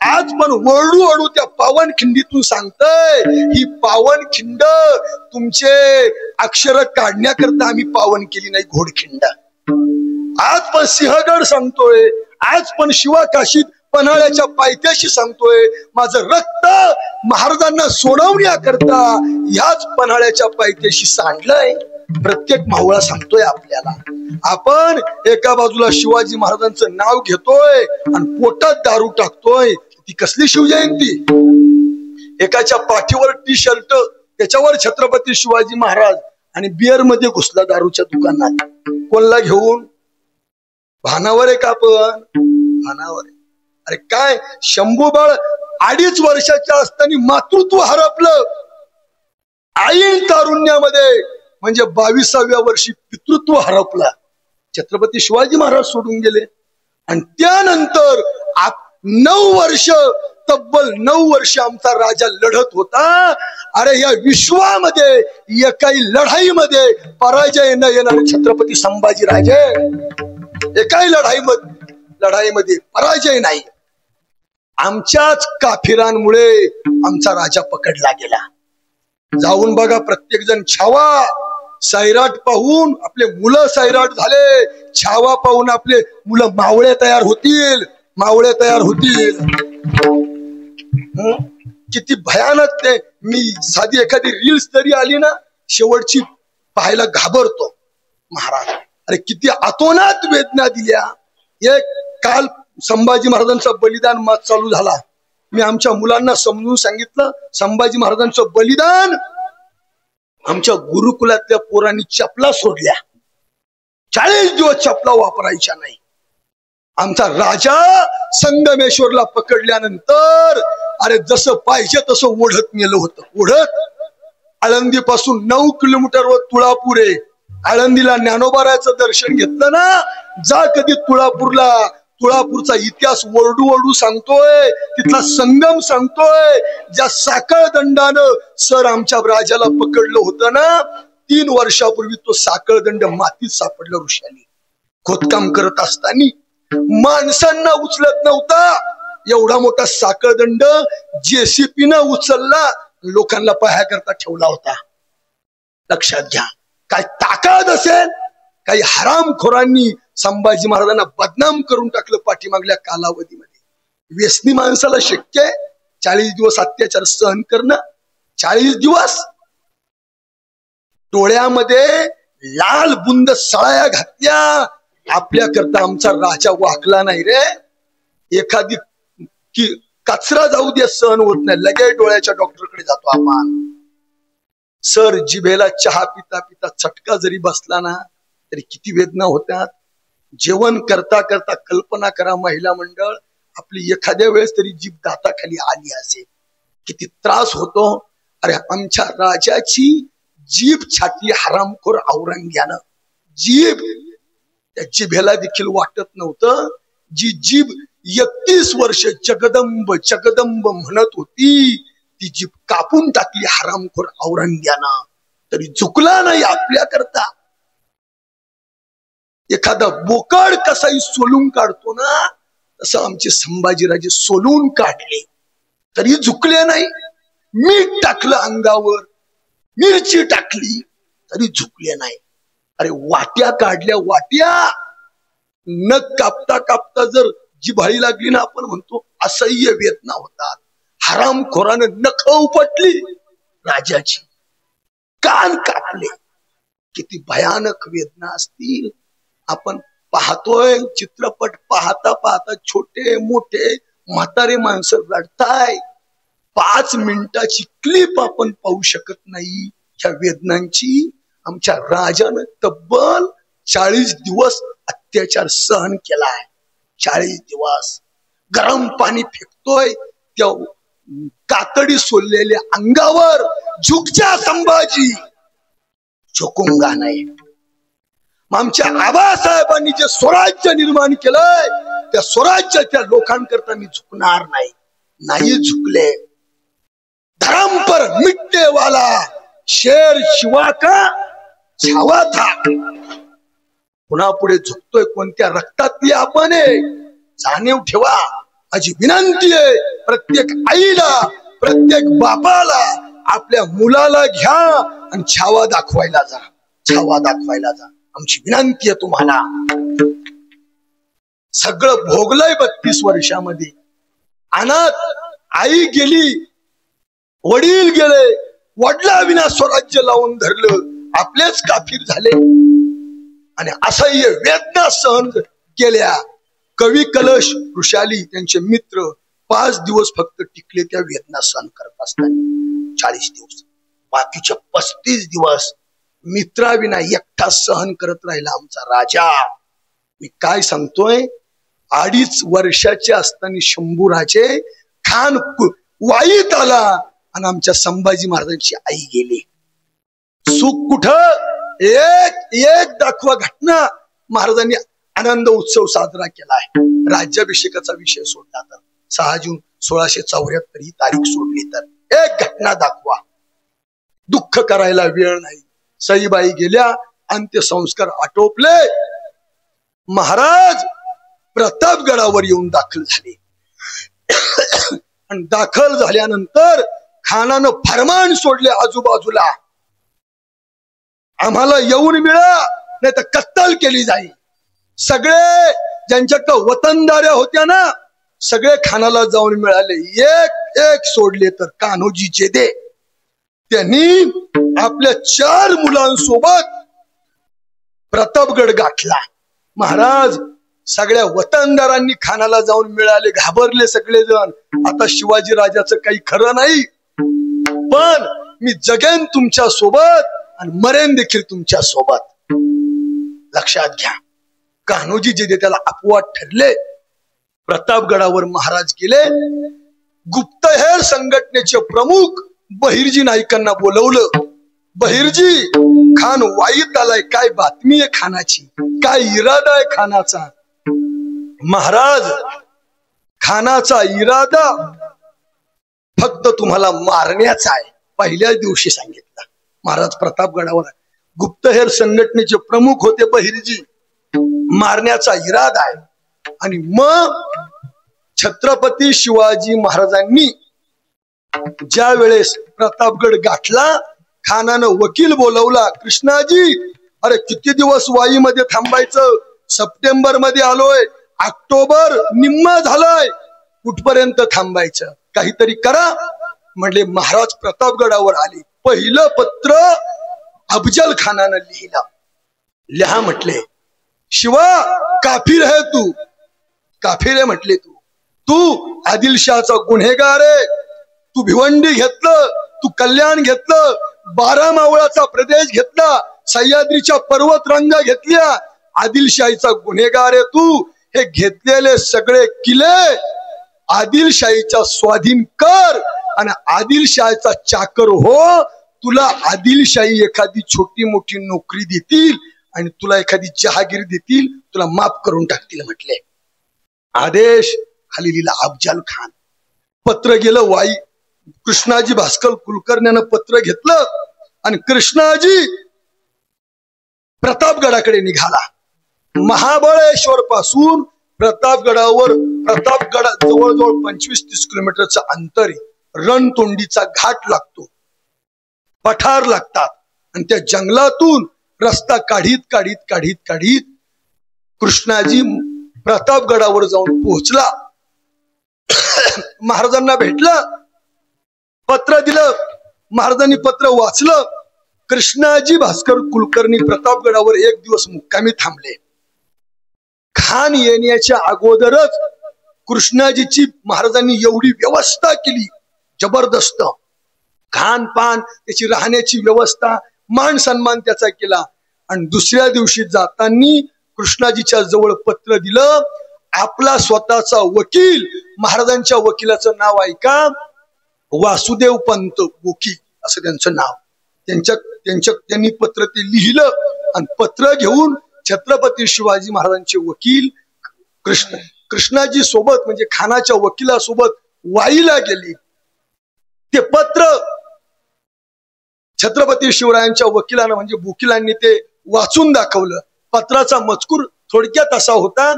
आज पण वळू वळू त्या पावनखिंडीतून सांगतय. ही पावनखिंड तुमचे अक्षर काढण्याकरता आम्ही पावन केली नाही, घोडखिंड. आज पण सिंहगड सांगतोय, आज पण शिवाकाशीत पन्हाळ्याच्या पायथ्याशी सांगतोय, माझं रक्त महाराजांना सोडवण्याकरता ह्याच पन्हाळ्याच्या पायथ्याशी सांडलंय. प्रत्येक मावळा सांगतोय आपल्याला. आपण एका बाजूला शिवाजी महाराजांचं नाव घेतोय आणि पोटात दारू टाकतोय. ती कसली शिवजयंती? एकाच्या पाठीवर टी-शर्ट, त्याच्यावर छत्रपती शिवाजी महाराज, आणि बिअर मध्ये घुसला दारूच्या दुकानात. कोणला घेऊन? भानावर आहे का आपण? भानावर आहे. अरे काय, शंभूबाळ 2.5 वर्षाच्या असताना मातृत्व हरपलं. आईन तारुण्यामध्ये म्हणजे 22व्या वर्षी पितृत्व हरपला. छत्रपती शिवाजी महाराज सोडून गेले. आणि त्यानंतर 9 वर्ष, तब्बल 9 वर्ष आमचा राजा लढत होता. अरे या विश्वामध्ये एकाही लढाईमध्ये पराजय न येणारे छत्रपती संभाजी राजे, एकाही लढाईमध्ये पराजय नाही. आमच्याच काफिरांमुळे आमचा राजा पकडला गेला. जाऊन बघा, प्रत्येक जण छावा सैराट पाहून आपले मुलं सैराट झाले, छावा पाहून आपले मुलं मावळे तयार होतील. किती भयानक ते. मी साधी एखादी रील्स तरी आली ना, शेवटची पाहायला घाबरतो. महाराज, अरे किती अतोनात वेदना दिल्या. एक काल संभाजी महाराजांचा बलिदान मात चालू झाला. मी आमच्या मुलांना समजून सांगितलं, संभाजी महाराजांचं बलिदान आमच्या गुरुकुलातल्या पोरांनी चपला सोडल्या. 40 दिवस चपला वापरायच्या नाही. आमचा राजा संगमेश्वरला पकडल्यानंतर अरे जसं पाहिजे तसं ओढत नेलं होतं. ओढत आळंदी पासून 9 किलोमीटरवर तुळापूर आहे. आळंदीला ज्ञानोबाराचं दर्शन घेतलं ना, जा कधी तुळापूरला, तुळापूरचा इतिहास ओरडू ओरडू सांगतोय, तिथला संगम सांगतोय. ज्या साखळ दंडानं सर आमच्या राजाला पकडलं होतं ना, 3 वर्षापूर्वी तो साखळ दंड मातीत सापडला. ऋषाली खोदकाम करत असताना माणसांना उचलत नव्हता, एवढा मोठा साखळ दंड JCP न उचलला, लोकांना पाहण्याकरता ठेवला होता. लक्षात घ्या, काय ताकद असेल. काही हरामखोरांनी संभाजी महाराजांना बदनाम करून टाकलं पाठीमागल्या कालावधीमध्ये. व्यसनी माणसाला शक्य आहे 40 दिवस अत्याचार सहन करणं? 40 दिवस डोळ्यामध्ये लाल बुंद सळाया घातल्या. आपल्या करता आमचा राजा वाकला नाही रे. एखादी कचरा जाऊ दे सहन होत नाही, लगेच डोळ्याच्या डॉक्टरकडे जातो आपण. सर जिभेला चहा पिता पिता चटका जरी बसला ना तरी किती वेदना होत्यात. जेवण करता करता कल्पना करा, महिला मंडळ आपली एखाद्या वेळेस तरी जीभ दाताखाली आली असेल, किती त्रास होतो. अरे आमच्या राजाची जीभ छाटली हरामखोर औरंग्यानं. जीभ, त्या जिभेला देखील वाटत नव्हतं. जी जीभ 31 वर्ष जगदंब जगदंब म्हणत होती, ती जीभ कापून टाकली हरामखोर औरंग्यानं. तरी झुकला नाही आपल्या करता. एखादा बोकड कसाही सोलून काढतो ना, तसं आमचे संभाजीराजे सोलून काढले, तरी झुकले नाही. मीठ टाकलं अंगावर, मिरची टाकली, तरी झुकले नाही. अरे वाट्या काढल्या, वाट्या. नख कापता कापता जर जिव्हाळी लागली ना, आपण म्हणतो असह्य वेदना होतात. हरामखोरानं नख उपटली राजाची, कान कापले. किती भयानक वेदना असतील. आपण पाहतोय चित्रपट, पाहता पाहता छोटे मोठे म्हातारे माणसं रडताय. 5 मिनिटाची क्लिप आपण पाहू शकत नाही ह्या वेदनांची. आमच्या राजानं तब्बल 40 दिवस अत्याचार सहन केलाय. 40 दिवस गरम पाणी फेकतोय त्या कातडी सोललेल्या अंगावर. झुकच्या संभाजी, झुकूंगा नाही. आमच्या आबासाहेबांनी जे स्वराज्य निर्माण केलंय, त्या स्वराज्याच्या लोकांकरता मी झुकणार नाही. नाही झुकले. धर्म पर मिटने वाला शेर शिवा का छावा था. पुन्हा पुढे झुकतोय कोणत्या रक्तातली आपण आहे, जाणीव ठेवा. माझी विनंती आहे प्रत्येक आईला, प्रत्येक बापाला, आपल्या मुलाला घ्या आणि छावा दाखवायला जा, छावा दाखवायला जा. आमची विनंती आहे तुम्हाला. सगळं भोगलंय 32 वर्षामध्ये. अनाथ आई गेली, वडील गेले, वडला विना स्वराज्य लावून धरलं, आपलेच काफीर झाले आणि असह्य वेदना सहन केल्या. कवी कलश ऋषाली त्यांचे मित्र 5 दिवस फक्त टिकले त्या वेदना सहन करत असताना. 40 दिवस, बाकीचे 35 दिवस मित्राविना एकटा सहन करत राहिला आमचा राजा. मी काय सांगतोय, 2.5 वर्षाचे असताना शंभूराजे खान वाईत आला आणि आमच्या संभाजी महाराजांची आई गेली. सुख कुठं? एक दाखवा घटना. महाराजांनी आनंद उत्सव साजरा केलाय. राज्याभिषेकाचा विषय सोडला तर 6 जून 1674 ही तारीख सोडली तर एक घटना दाखवा. दुःख करायला वेळ नाही. सईबाई गेल्या, अंत्यसंस्कार आटोपले. महाराज प्रतापगडावर येऊन दाखल झाले आणि दाखल झाल्यानंतर खानानं फरमान सोडले आजूबाजूला, आम्हाला येऊन मिळा नाही तर कत्तल केली जाईल. सगळे ज्यांच्याकडे वतनदाऱ्या होत्या ना, सगळे खानाला जाऊन मिळाले. एक सोडले तर कान्होजी जेदे. त्यांनी आपल्या 4 मुलांसोबत प्रतापगड गाठला. महाराज सगळ्या वतनदारांनी खानाला जाऊन मिळाले. घाबरले सगळेजण. आता शिवाजी राजाचं काही खरं नाही, पण मी जगेन तुमच्या सोबत आणि मरेन देखील तुमच्या सोबत. लक्षात घ्या. कान्होजी जेदे त्याला अपवाद ठरले. प्रतापगडावर महाराज गेले. गुप्तहेर संघटनेचे प्रमुख बहिर्जी नाईकांना बोलवलं. बहिर्जी, खान वाईत आलाय, काय बातमी आहे खानाची, काय इरादा आहे खानाचा? महाराज खानाचा इरादा फक्त तुम्हाला मारण्याचा आहे, पहिल्याच दिवशी सांगितलं. महाराज प्रतापगडावर गुप्तहेर संघटनेचे प्रमुख होते बहिर्जी, मारण्याचा इरादा आहे. आणि मग छत्रपती शिवाजी महाराजांनी ज्या वेळेस प्रतापगड गाठला, खानानं वकील बोलवला. कृष्णाजी, अरे किती दिवस वाईमध्ये थांबायचं, सप्टेंबर मध्ये आलोय, ऑक्टोबर निम्मा झालाय, कुठपर्यंत थांबायचं, काहीतरी करा. म्हणले महाराज प्रतापगडावर आले. पहिलं पत्र अफजल खानानं लिहिलं. लिहा म्हटले, शिवा काफिर है तू, काफिर आहे म्हटले तू आदिलशाहचा गुन्हेगार आहे. तू भिवंडी घेतलं, तू कल्याण घेतलं, 12 मावळाचा प्रदेश घेतला, सह्याद्रीच्या पर्वत रांगा घेतल्या, आदिलशाहीचा गुन्हेगार आहे तू. हे घेतलेले सगळे किल्ले आदिलशाहीच्या स्वाधीन कर आणि आदिलशाहीचा चाकर हो. तुला आदिलशाही एखादी छोटी मोठी नोकरी देतील आणि तुला एखादी जहागीर देतील, तुला माफ करून टाकतील म्हटले. आदेश खाली लिहिला अफजल खान. पत्र गेलं वाई. कृष्णाजी भास्कर कुलकर्ण्यानं पत्र घेतलं आणि कृष्णाजी प्रतापगडाकडे निघाला. महाबळेश्वर पासून प्रतापगडावर, प्रतापगड जवळजवळ 25-30 किलोमीटरचं अंतर आहे. रणतोंडीचा घाट लागतो, पठार लागतात आणि त्या जंगलातून रस्ता काढीत काढीत काढीत काढीत कृष्णाजी प्रतापगडावर जाऊन पोहोचला. महाराजांना भेटला, पत्र दिलं. महाराजांनी पत्र वाचलं. कृष्णाजी भास्कर कुलकर्णी प्रतापगडावर एक दिवस मुक्कामी थांबले. खान येण्याच्या अगोदरच कृष्णाजीची महाराजांनी एवढी व्यवस्था केली, जबरदस्त. खान पान, त्याची राहण्याची व्यवस्था, मान सन्मान त्याचा केला. आणि दुसऱ्या दिवशी जाताना कृष्णाजीच्या जवळ पत्र दिलं. आपला स्वतःचा वकील, महाराजांच्या वकिलाचं नाव ऐका, वासुदेव पंत बोकी असं त्यांचं नाव. त्यांनी पत्र ते लिहिलं आणि पत्र घेऊन छत्रपती शिवाजी महाराजांचे वकील कृष्णाजी सोबत, म्हणजे खानाच्या वकिलासोबत वाईला गेली. ते पत्र छत्रपती शिवरायांच्या वकिलांना म्हणजे वकिलांनी ते वाचून दाखवलं. पत्राचा मजकूर थोडक्यात असा होता,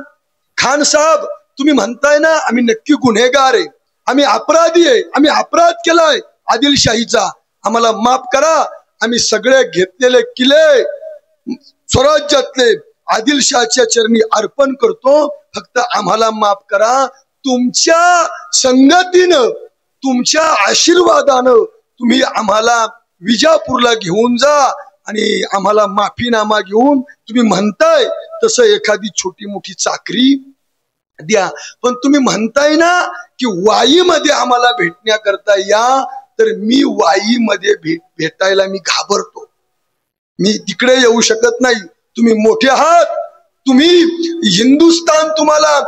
खान साहेब तुम्ही म्हणताय ना आम्ही नक्की गुन्हेगार आहे, आम्ही अपराधी आहे, आम्ही अपराध केलाय आदिलशाहीचा, आम्हाला माफ करा. आम्ही सगळे घेतलेले किल्ले स्वराज्यातले आदिलशाहच्या चरणी अर्पण करतो, फक्त आम्हाला माफ करा. तुमच्या संगतीनं, तुमच्या आशीर्वादानं तुम्ही आम्हाला विजापूरला घेऊन जा आणि आम्हाला माफीनामा घेऊन तुम्ही म्हणताय तसं एखादी छोटी मोठी चाकरी द्या. पण तुम्ही म्हणताय ना की वाईमध्ये आम्हाला भेटण्याकरता या, तर मी वाईमध्ये भेटायला मी घाबरतो, मी तिकडे येऊ शकत नाही. तुम्ही मोठे आहात, तुम्ही हिंदुस्तान तुम्हाला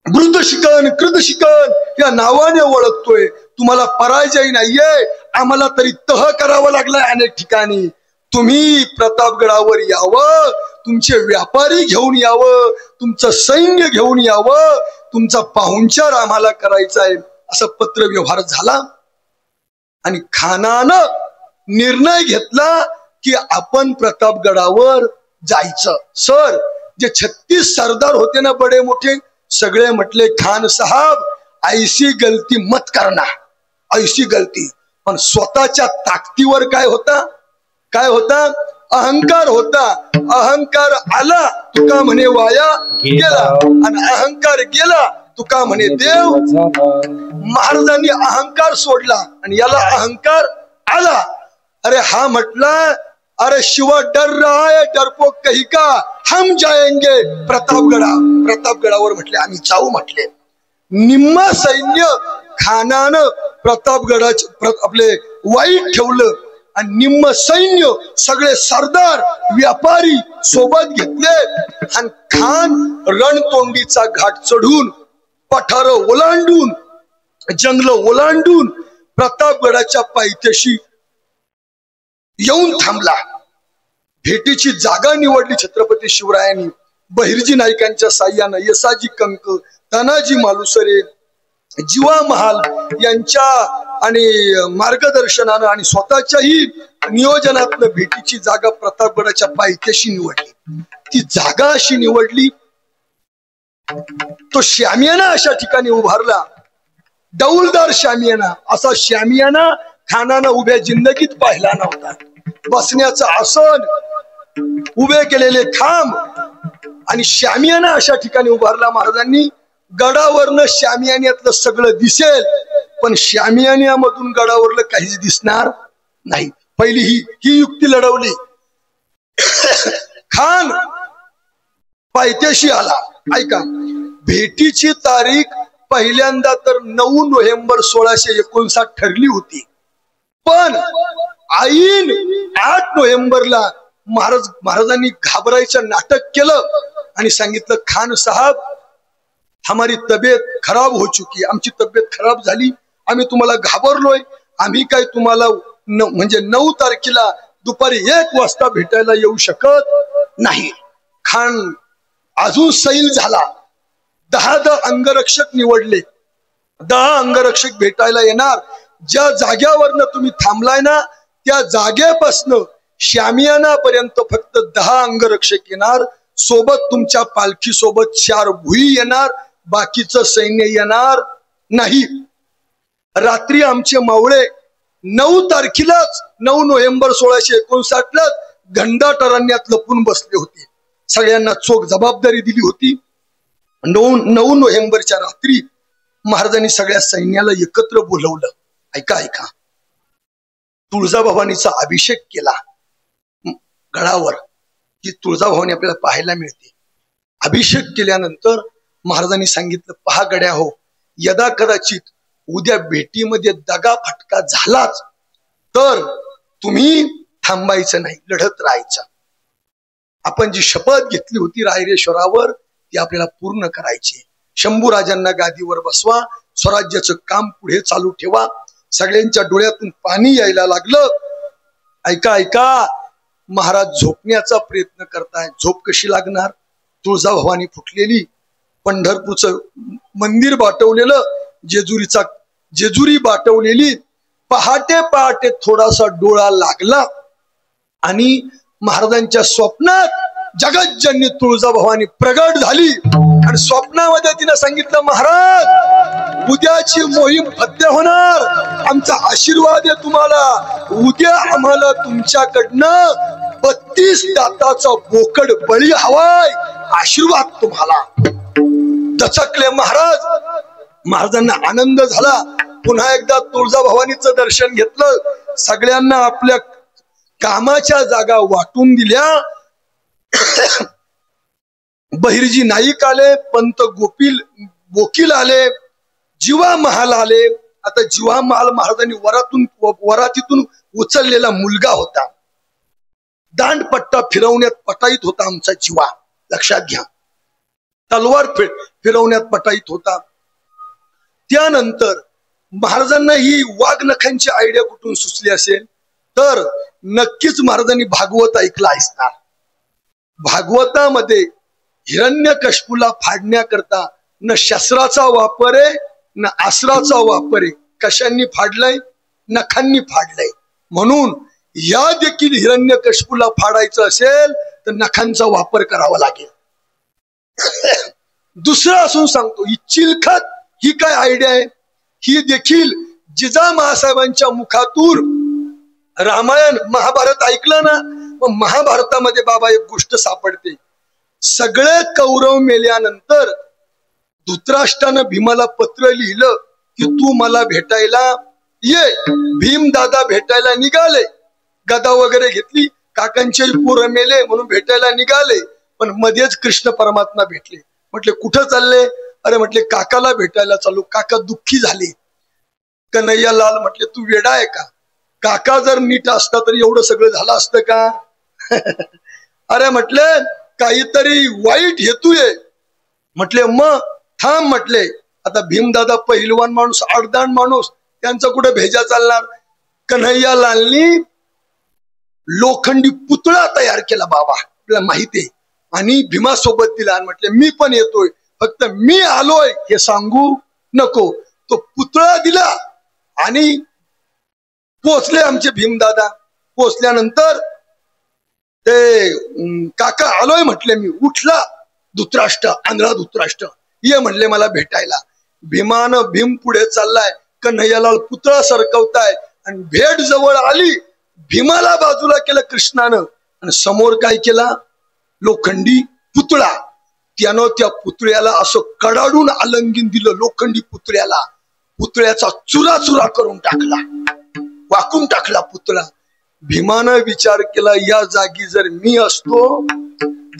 मृद शिकन कृद शिकन या नावाने ओळखतोय, तुम्हाला पराजय नाहीये. आम्हाला तरी तह करावं लागलाय अनेक ठिकाणी. तुम्ही प्रतापगडावर यावं, तुमचे व्यापारी घेऊन यावं, तुमचं सैन्य घेऊन यावं, तुमचा पाहुणचार आम्हाला करायचा आहे. असं पत्र व्यवहार झाला आणि खानानं निर्णय घेतला की आपण प्रतापगडावर जायचं. सर जे 36 सरदार होते ना बडे मोठे, सगळे म्हटले खान साहब ऐसी गलती मत करना, ऐसी गलती. पण स्वतःच्या ताकदीवर काय होता, काय होता, अहंकार होता. अहंकार आला तुका म्हणे वाया गेला, आणि अहंकार गेला तुका म्हणे देव. महाराजांनी अहंकार सोडला आणि याला अहंकार आला. अरे हा म्हटला, अरे शिवा डर रहा है डरपोक कही का, हम जाएंगे प्रतापगडावर म्हटले आम्ही जाऊ म्हटले. निम्मा सैन्य खानानं प्रतापगडाचे आपले वाईट ठेवलं आणि निम्म सैन्य सगळे सरदार व्यापारी सोबत घेतले आणि खान रणतोंडीचा घाट चढून, पठार ओलांडून, जंगल ओलांडून प्रतापगडाच्या पायथ्याशी येऊन थांबला. भेटीची जागा निवडली छत्रपती शिवरायांनी. बहिर्जी नाईकांच्या साह्यानं यसाजी कंक, तानाजी मालुसरे, जीवा महाल यांच्या आणि मार्गदर्शनानं आणि स्वतःच्याही नियोजनातनं भेटीची जागा प्रतापगडाच्या पायथ्याशी निवडली. ती जागा अशी निवडली, तो शामियाना अशा ठिकाणी उभारला. डौलदार शामियाना, असा शामियाना खानानं उभ्या जिंदगीत पाहिला नव्हता. बसण्याचं आसन, उभे केलेले खांब आणि शामियाना अशा ठिकाणी उभारला महाराजांनी. गडावरनं शामियान्यातलं सगळं दिसेल, पण शामियान्यामधून गडावरलं काहीच दिसणार नाही. पहिली ही युक्ती लढवली. खान पायथ्याशी आला. ऐका, भेटीची तारीख पहिल्यांदा तर 9 नोव्हेंबर 1659 ठरली होती, पण ऐन 8 नोव्हेंबरला महाराजांनी घाबरायचं नाटक केलं आणि सांगितलं, खान साहब हमारी तब्येत खराब हो चुकी, आमची तब्येत खराब झाली, आम्ही तुम्हाला घाबरलोय, आम्ही काय तुम्हाला म्हणजे 9 तारखेला दुपारी 1 वाजता भेटायला येऊ शकत नाही. खान अजून सैल झाला. 10 अंगरक्षक निवडले. 10 अंगरक्षक भेटायला येणार. ज्या जाग्यावरनं तुम्ही थांबलाय ना, त्या जागेपासनं शामियाना पर्यंत फक्त 10 अंगरक्षक येणार. सोबत तुमच्या पालखी सोबत 4 भुई येणार, बाकीचं सैन्य येणार नाही. रात्री आमचे मावळे 9 तारखेलाच 9 नोव्हेंबर 1659 घंडाटरण्यात लपून बसले होते. सगळ्यांना चोख जबाबदारी दिली होती. 9 नोव्हेंबरच्या रात्री महाराजांनी सगळ्या सैन्याला एकत्र बोलवलं. ऐका, तुळजाभवानीचा अभिषेक केला गडावर. ही तुळजाभवानी आपल्याला पाहायला मिळते. अभिषेक केल्यानंतर महाराजांनी सांगितलं, पहा गड्या हो, यदा कदाचित उद्या भेटीमध्ये दगा फटका झालाच तर तुम्ही थांबायचं नाही, लढत राहायचं. आपण जी शपथ घेतली होती रायरेश्वरावर ती आपल्याला पूर्ण करायची. शंभूराजांना गादीवर बसवा, स्वराज्याचं काम पुढे चालू ठेवा. सगळ्यांच्या डोळ्यातून पाणी यायला लागलं. ऐका, महाराज झोपण्याचा प्रयत्न करताय. झोप कशी लागणार? तुळजाभवानी फुटलेली, पंढरपूरचं मंदिर बाटवलेलं, जेजुरी बाटवलेली. पहाटे थोडासा डोळा लागला आणि महाराजांच्या स्वप्नात जगज्जननी तुळजाभवानी प्रगट झाली आणि स्वप्नामध्ये तिने सांगितलं, महाराज उद्याची मोहीम फत्ते होणार, आमचा आशीर्वाद आहे तुम्हाला. उद्या आम्हाला तुमच्याकडनं 32 दाताचा बोकड बळी हवाय, आशीर्वाद तुम्हाला. दचकले महाराजांना आनंद झाला. पुन्हा एकदा तुळजाभवानीचं दर्शन घेतलं. सगळ्यांना आपल्या कामाच्या जागा वाटून दिल्या. बहिर्जी नाईक आले, पंत बोकील आले, जीवा महाल आले. आता जीवा महाल महाराजांनी वरातीतून उचललेला मुलगा होता. दांडपट्टा फिरवण्यात पटाईत होता आमचा जीवा, लक्षात घ्या. तलवार फिरवण्यात पटाईत होता. त्यानंतर महाराजांना ही वाघनखांची आयडिया कुठून सुचली असेल तर नक्कीच महाराजांनी भागवत ऐकला असणार. भागवतामध्ये हिरण्यकश्यपूला फाडण्याकरता न शस्त्राचा वापर आहे न अस्त्राचा वापर आहे. कशांनी फाडलंय? नखांनी फाडलंय. म्हणून या देखील हिरण्यकश्यपूला फाडायचं असेल तर नखांचा वापर करावा लागेल. दुसरं असून सांगतो, ही चिलखत ही काय आयडिया आहे? ही देखील जिजामासाहेबांच्या मुखातून रामायण महाभारत ऐकलं ना, मग महाभारतामध्ये बाबा एक गोष्ट सापडते. सगळे कौरव मेल्यानंतर धृतराष्ट्रानं भीमाला पत्र लिहिलं की तू मला भेटायला ये. भीम दादा भेटायला निघाले, गदा वगैरे घेतली, काकांचे पोरं मेले म्हणून भेटायला निघाले. पण मध्येच कृष्ण परमात्मा भेटले. म्हटले कुठं चालले? अरे म्हटले काकाला भेटायला चालू. काका दुःखी झाले. कन्हैया लाल म्हटले तू वेडा आहे का? काका जर नीट असता तर एवढं सगळं झालं असतं का? अरे म्हटले काहीतरी वाईट हेतू आहे. म्हटले मग थांब. म्हटले आता भीमदादा पहिलवान माणूस, आडदांड माणूस, त्यांचा कुठे भेजा चालणार? कन्हैया लालनी लोखंडी पुतळा तयार केला. बाबा आपल्याला माहिती आहे, आणि भीमा सोबत दिला आणि म्हटले मी पण येतोय, फक्त मी आलोय हे सांगू नको. तो पुतळा दिला आणि पोचले आमचे भीमदादा. पोचल्यानंतर ते काका आलोय म्हटले मी. उठला धृतराष्ट्र, आंधळा धृतराष्ट्र, ये म्हणले मला भेटायला. भीम पुढे चाललाय, कन्हैयालाल पुतळा सरकवताय आणि भेट जवळ आली. भीमाला बाजूला केलं कृष्णानं आणि समोर काय केला, लोखंडी पुतळा. त्यानं त्या पुतळ्याला असं कडाडून आलंगीन दिलं. लोखंडी पुतळ्याला, पुतळ्याचा चुरा करून टाकला, वाकून टाकला पुतळा. भीमानं विचार केला, या जागी जर मी असतो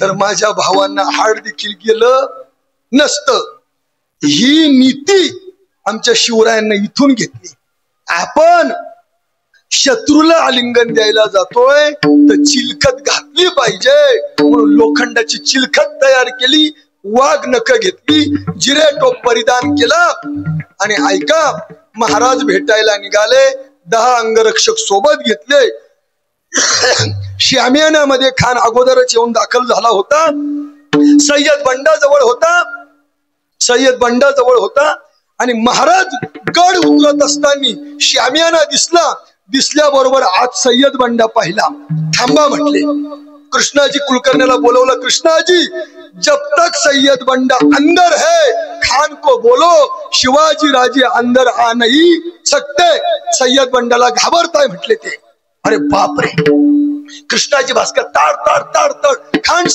तर माझ्या भावांना हाड देखील गेलं नसतं. ही नीती आमच्या शिवरायांना इथून घेतली. आपण शत्रूला आलिंगन द्यायला जातोय तर चिलखत घातली पाहिजे, म्हणून लोखंडाची चिलखत तयार केली, वाघ नख घेतली, जिरे टोप परिधान केला. आणि ऐका, महाराज भेटायला निघाले. 10 अंगरक्षक सोबत घेतले. श्यामियानामध्ये खान अगोदरच येऊन दाखल झाला होता. सय्यद बंडा जवळ होता आणि महाराज गड उतरत असताना श्यामियाना दिसल्याबरोबर आज सय्यद बंडा पाहिला. थांबा म्हटले. कृष्णाजी कुलकर्णीला बोलवलं. कृष्णाजी, जब तक सय्यद बंडा अंदर है खान को बोलो, शिवाजी राजे अंदर आ नहीं सकते. सय्यद बंडाला घाबरताय म्हटले ते. अरे बापरे, कृष्णाजी भास्कर ताड़ ताड़ ताड़ ताड़, खान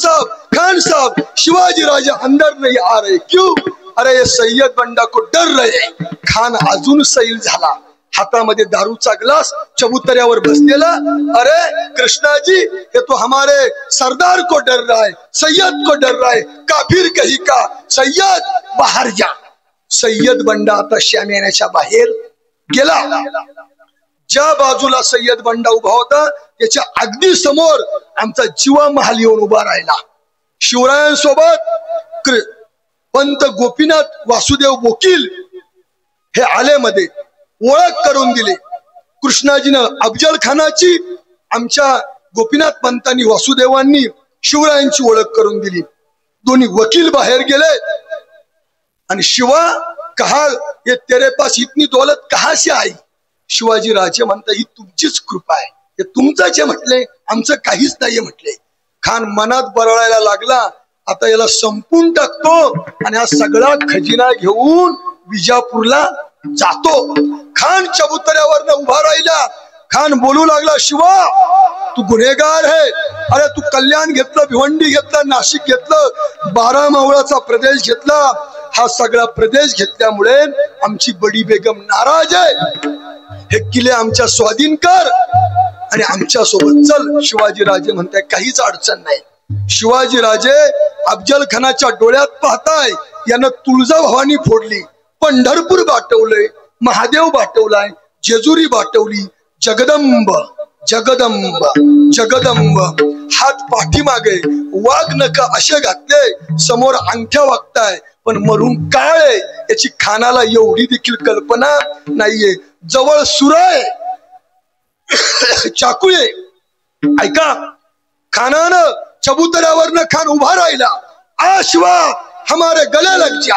साहब शिवाजी राजे अंदर नहीं आ रहे. क्यों? अरे ये सय्यद बंडा को डर रहे. खान अजून सैल झाला, हातामध्ये दारूचा ग्लास चबुतऱ्यावर बसलेला. अरे कृष्णाजी, ये तो हमारे सरदार को डर रहा है, सैयद को डर रहा है, काफिर कहीं का. सैयद बाहर जा. सय्यद बंडा आता श्यामियानाच्या बाहेर गेला. ज्या बाजूला सय्यद बंडा उभा होता त्याच्या अगदी समोर आमचा जीवा महाल येऊन उभा राहिला. शिवरायांसोबत पंत गोपीनाथ वासुदेव बोकील हे आले मध्ये ओळख करून दिली. कृष्णाजीनं अफजल खानाची, आमच्या गोपीनाथ पंतांनी वासुदेवांनी शिवरायांची ओळख करून दिली. दोन्ही वकील बाहेर गेले आणि शिवा कहा ये तेरे पास इतनी दौलत कहां से आई. शिवाजी राजे म्हणता, ही तुमचीच कृपा आहे, हे तुमचंच आहे म्हटले, आमचं काहीच नाहीये म्हटले. खान मनात बरळायला लागला, आता याला संपून टाकतो आणि हा सगळा खजिना घेऊन विजापूरला जातो. खान चबुतऱ्यावर उभा राहिला. खान बोलू लागला, शिवा तू गुन्हेगार है. अरे तू कल्याण घेतलं, भिवंडी घेतलं, नाशिक घेतलं, 12 मावळाचा प्रदेश घेतला. हा सगळा प्रदेश घेतल्यामुळे आमची बडी बेगम नाराज आहे. हे किल्ले आमच्या स्वाधीन कर आणि आमच्या सोबत चल. शिवाजी राजे म्हणताय, काहीच अडचण नाही. शिवाजी राजे अफजल खानाच्या डोळ्यात पाहताय, यानं तुळजाभवानी फोडली, पंढरपूर बाटवलंय, महादेव बाटवलाय, जेजुरी बाटवली, जगदंब जगदंब जगदंब. हात पाठीमागे, वाघ नख असे घातले, समोर अंगठ्या वागताय, पण मरून काळ आहे याची खानाला एवढी देखील कल्पना नाहीये. जवळ सुराय चाकुये. ऐका, खानानं चबुतऱ्यावरनं खान उभा राहिला. आ शिवा हमारे गले लग जा.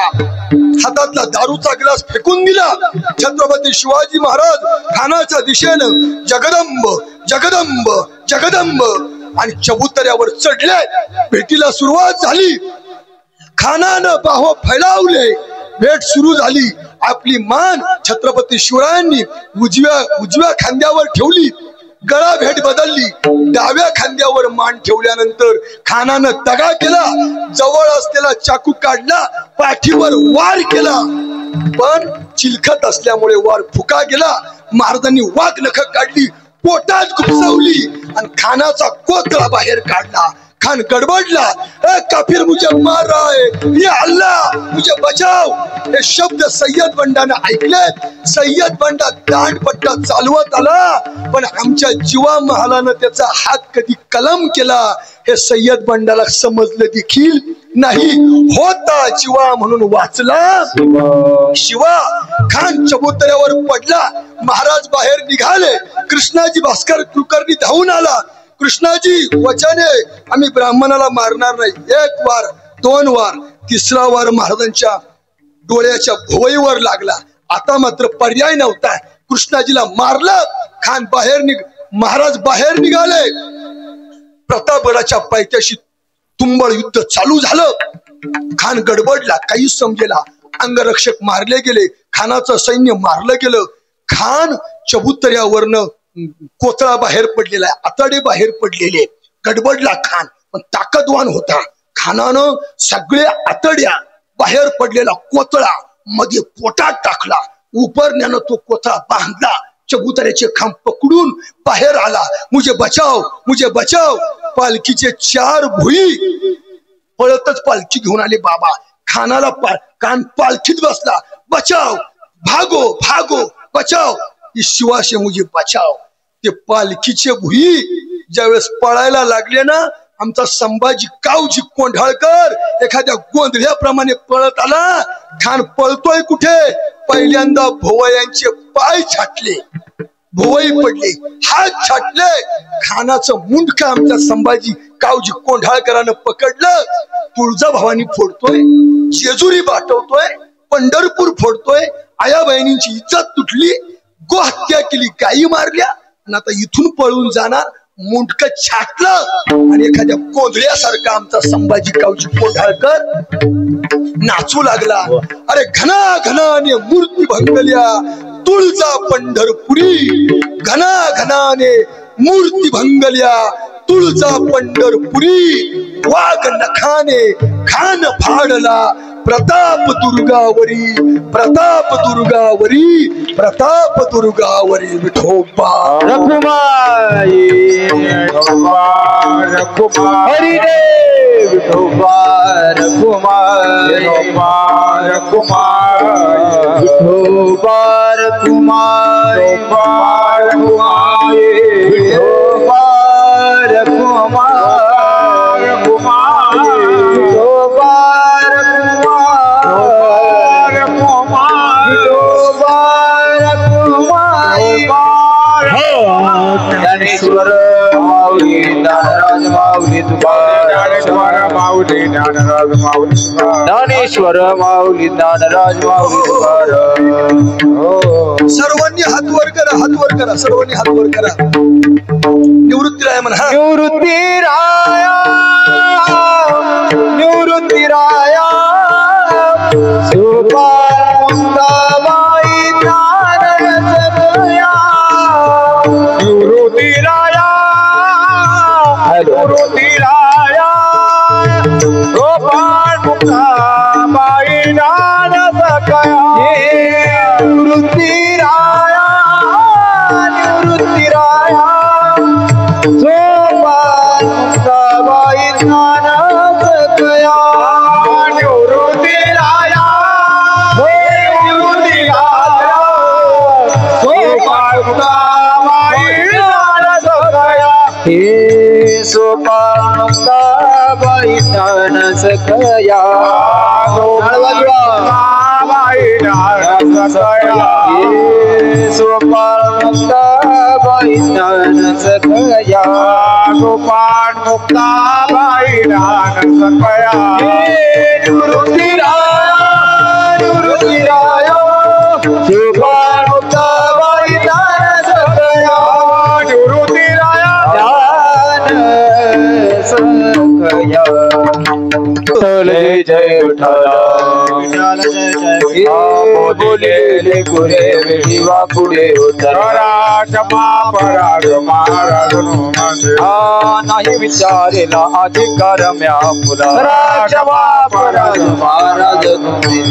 हातातला दारूचा ग्लास फेकून दिला. छत्रपती शिवाजी महाराज खानाच्या दिशेनं जगदंब जगदंब जगदंब आणि चबुतऱ्यावर चढले. भेटीला सुरुवात झाली. खानानं बाहो फैलावले. भेट सुरू झाली. आपली मान छत्रपती शिवरायांनी उजव्या खांद्यावर ठेवली. गळा भेट बदलली. डाव्या खांद्यावर मान ठेवल्यानंतर खानानं दगा केला. जवळ असलेला चाकू काढला, पाठीवर वार केला, पण चिलखत असल्यामुळे वार फुका गेला. महाराजांनी वाघ नख काढली, पोटात खुपसवली आणि खानाचा कोथळा बाहेर काढला. खान गडबडला. काफिर मुझे मार रहा है, ये अल्लाह मुझे बचाव. हे शब्द सय्यद बंडाने ऐकले. सय्यद बंडा दांडपट्टा चालवत आला, पण आमच्या जीवा महालानं त्याचा हात कधी कलम केला हे सय्यद बंडाला समजलं देखील नाही. होता जीवा म्हणून वाचला शिवा. खान चबुतऱ्यावर पडला. महाराज बाहेर निघाले. कृष्णाजी भास्कर कुलकर्णी धावून आला. कृष्णाजी वचने आम्ही ब्राह्मणाला मारणार नाही. 1 वार 2 वार 3रा वार महाराजांच्या डोळ्याच्या भोवईवर लागला. आता मात्र पर्याय नव्हता. कृष्णाजीला मारलं. खान महाराज बाहेर निघाले. प्रतापगडाच्या पायथ्याशी तुंबळ युद्ध चालू झालं. खान गडबडला, काही समजेला. अंगरक्षक मारले गेले. खानाचं सैन्य मारलं गेलं. खान चबुतऱ्यावरनं कोतळा बाहेर पडलेला आहे, आतडे बाहेर पडलेले. गडबडला खान, पण ताकदवान होता. खानानं सगळ्या आतड्या बाहेर पडलेला कोतळा मध्ये पोटात टाकला. उपरण्यानं तो कोतळा बांधला. चबुतऱ्याचे खांब पकडून बाहेर आला. मुझे बचाव, मुझे बचाव. पालखीचे 4 भुई पळतच पालखी घेऊन आले बाबा. खानाला कान पालखीत बसला. बचाव, भागो भागो, बचाव, शिवाशे मुझे बचाव. ते पालखीचे भुई ज्यावेळेस पळायला लागले ना, आमचा संभाजी कावजी कोंढाळकर एखाद्या गोंधळ्याप्रमाणे पळत आला. खान पळतोय कुठे? पहिल्यांदा भोवयांचे पाय छाटले, भोवई पडले, हात छाटले. खानाचं मुंडकं आमच्या संभाजी कावजी कोंढाळकरानं पकडलं. तुळजाभवानी फोडतोय, जेजुरी बाटवतोय, पंढरपूर फोडतोय. आया बहिणींची इज्जत तुटली, गोहत्या केली, गायी मारल्या, आणि आता इथून पळून जाणार. मुंडकं छाटलं आणि एखाद्या गोंधळ्यासारखा आमचा संभाजी कावजी कोंढाळकर नाचू लागला. अरे घना घनाने मूर्ती भंगल्या तुळजा पंढरपुरी. घना घनाने मूर्ती भंगल्या तुळजा पंढरपुरी. वाघ नखाने खान फाडला प्रताप दुर्गावरी, प्रताप दुर्गावरी, प्रताप दुर्गावरी. विठोबा रखुमाई, हरी रे विठोबा रखुमाई, विठोबा रखुमाई, विठोबा रखुमाई, विठोबा रखुमाई. ज्ञानेश्वर माऊली ज्ञानराज माऊली तुकाराम, ज्ञानेश्वर माऊली ज्ञानराज माऊली तुकाराम. सर्वांनी हात वर करा, हात वर करा, सर्वांनी हात वर करा. निवृत्तीराया म्हणा. निवृत्तीराया, निवृत्तीराया, सुपाल मुक्ताबाई ज्ञानरसगया. निवृत्तीराया, निवृत्तीराया, सुपाल मुक्ताबाई ज्ञानरसगया. निवृत्तीराया, निवृत्तीराया, सोपान मुक्ताबाई ज्ञानरसगया. निवृत्तीराया, निवृत्तीराया, सोपान मुक्ताबाई ज्ञानरसगया. हे सोपान मुक्ताबाई ज्ञानरसगया. सोपान मुक्ताबाई ज्ञानरसगया. सोपान मुक्ताबाई ज्ञानरसगया. निवृत्तीराया, निवृत्तीराया, सोपान मुक्ताबाई ज्ञानरसगया. निवृत्तीराया, ज्ञानरसगया. जय विठ्ठल, बोले गुरे विवा पुढे नाही विचारेला अधिकार म्या फुला. महाराज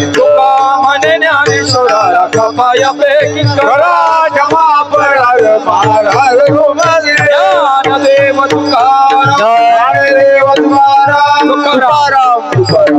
तुका म्हणे ज्ञानेश्वरा कपायापैकी महाराज ज्ञानदेव तुकाराम, ज्ञानदेव तुकाराम, तुकाराम, तुकाराम.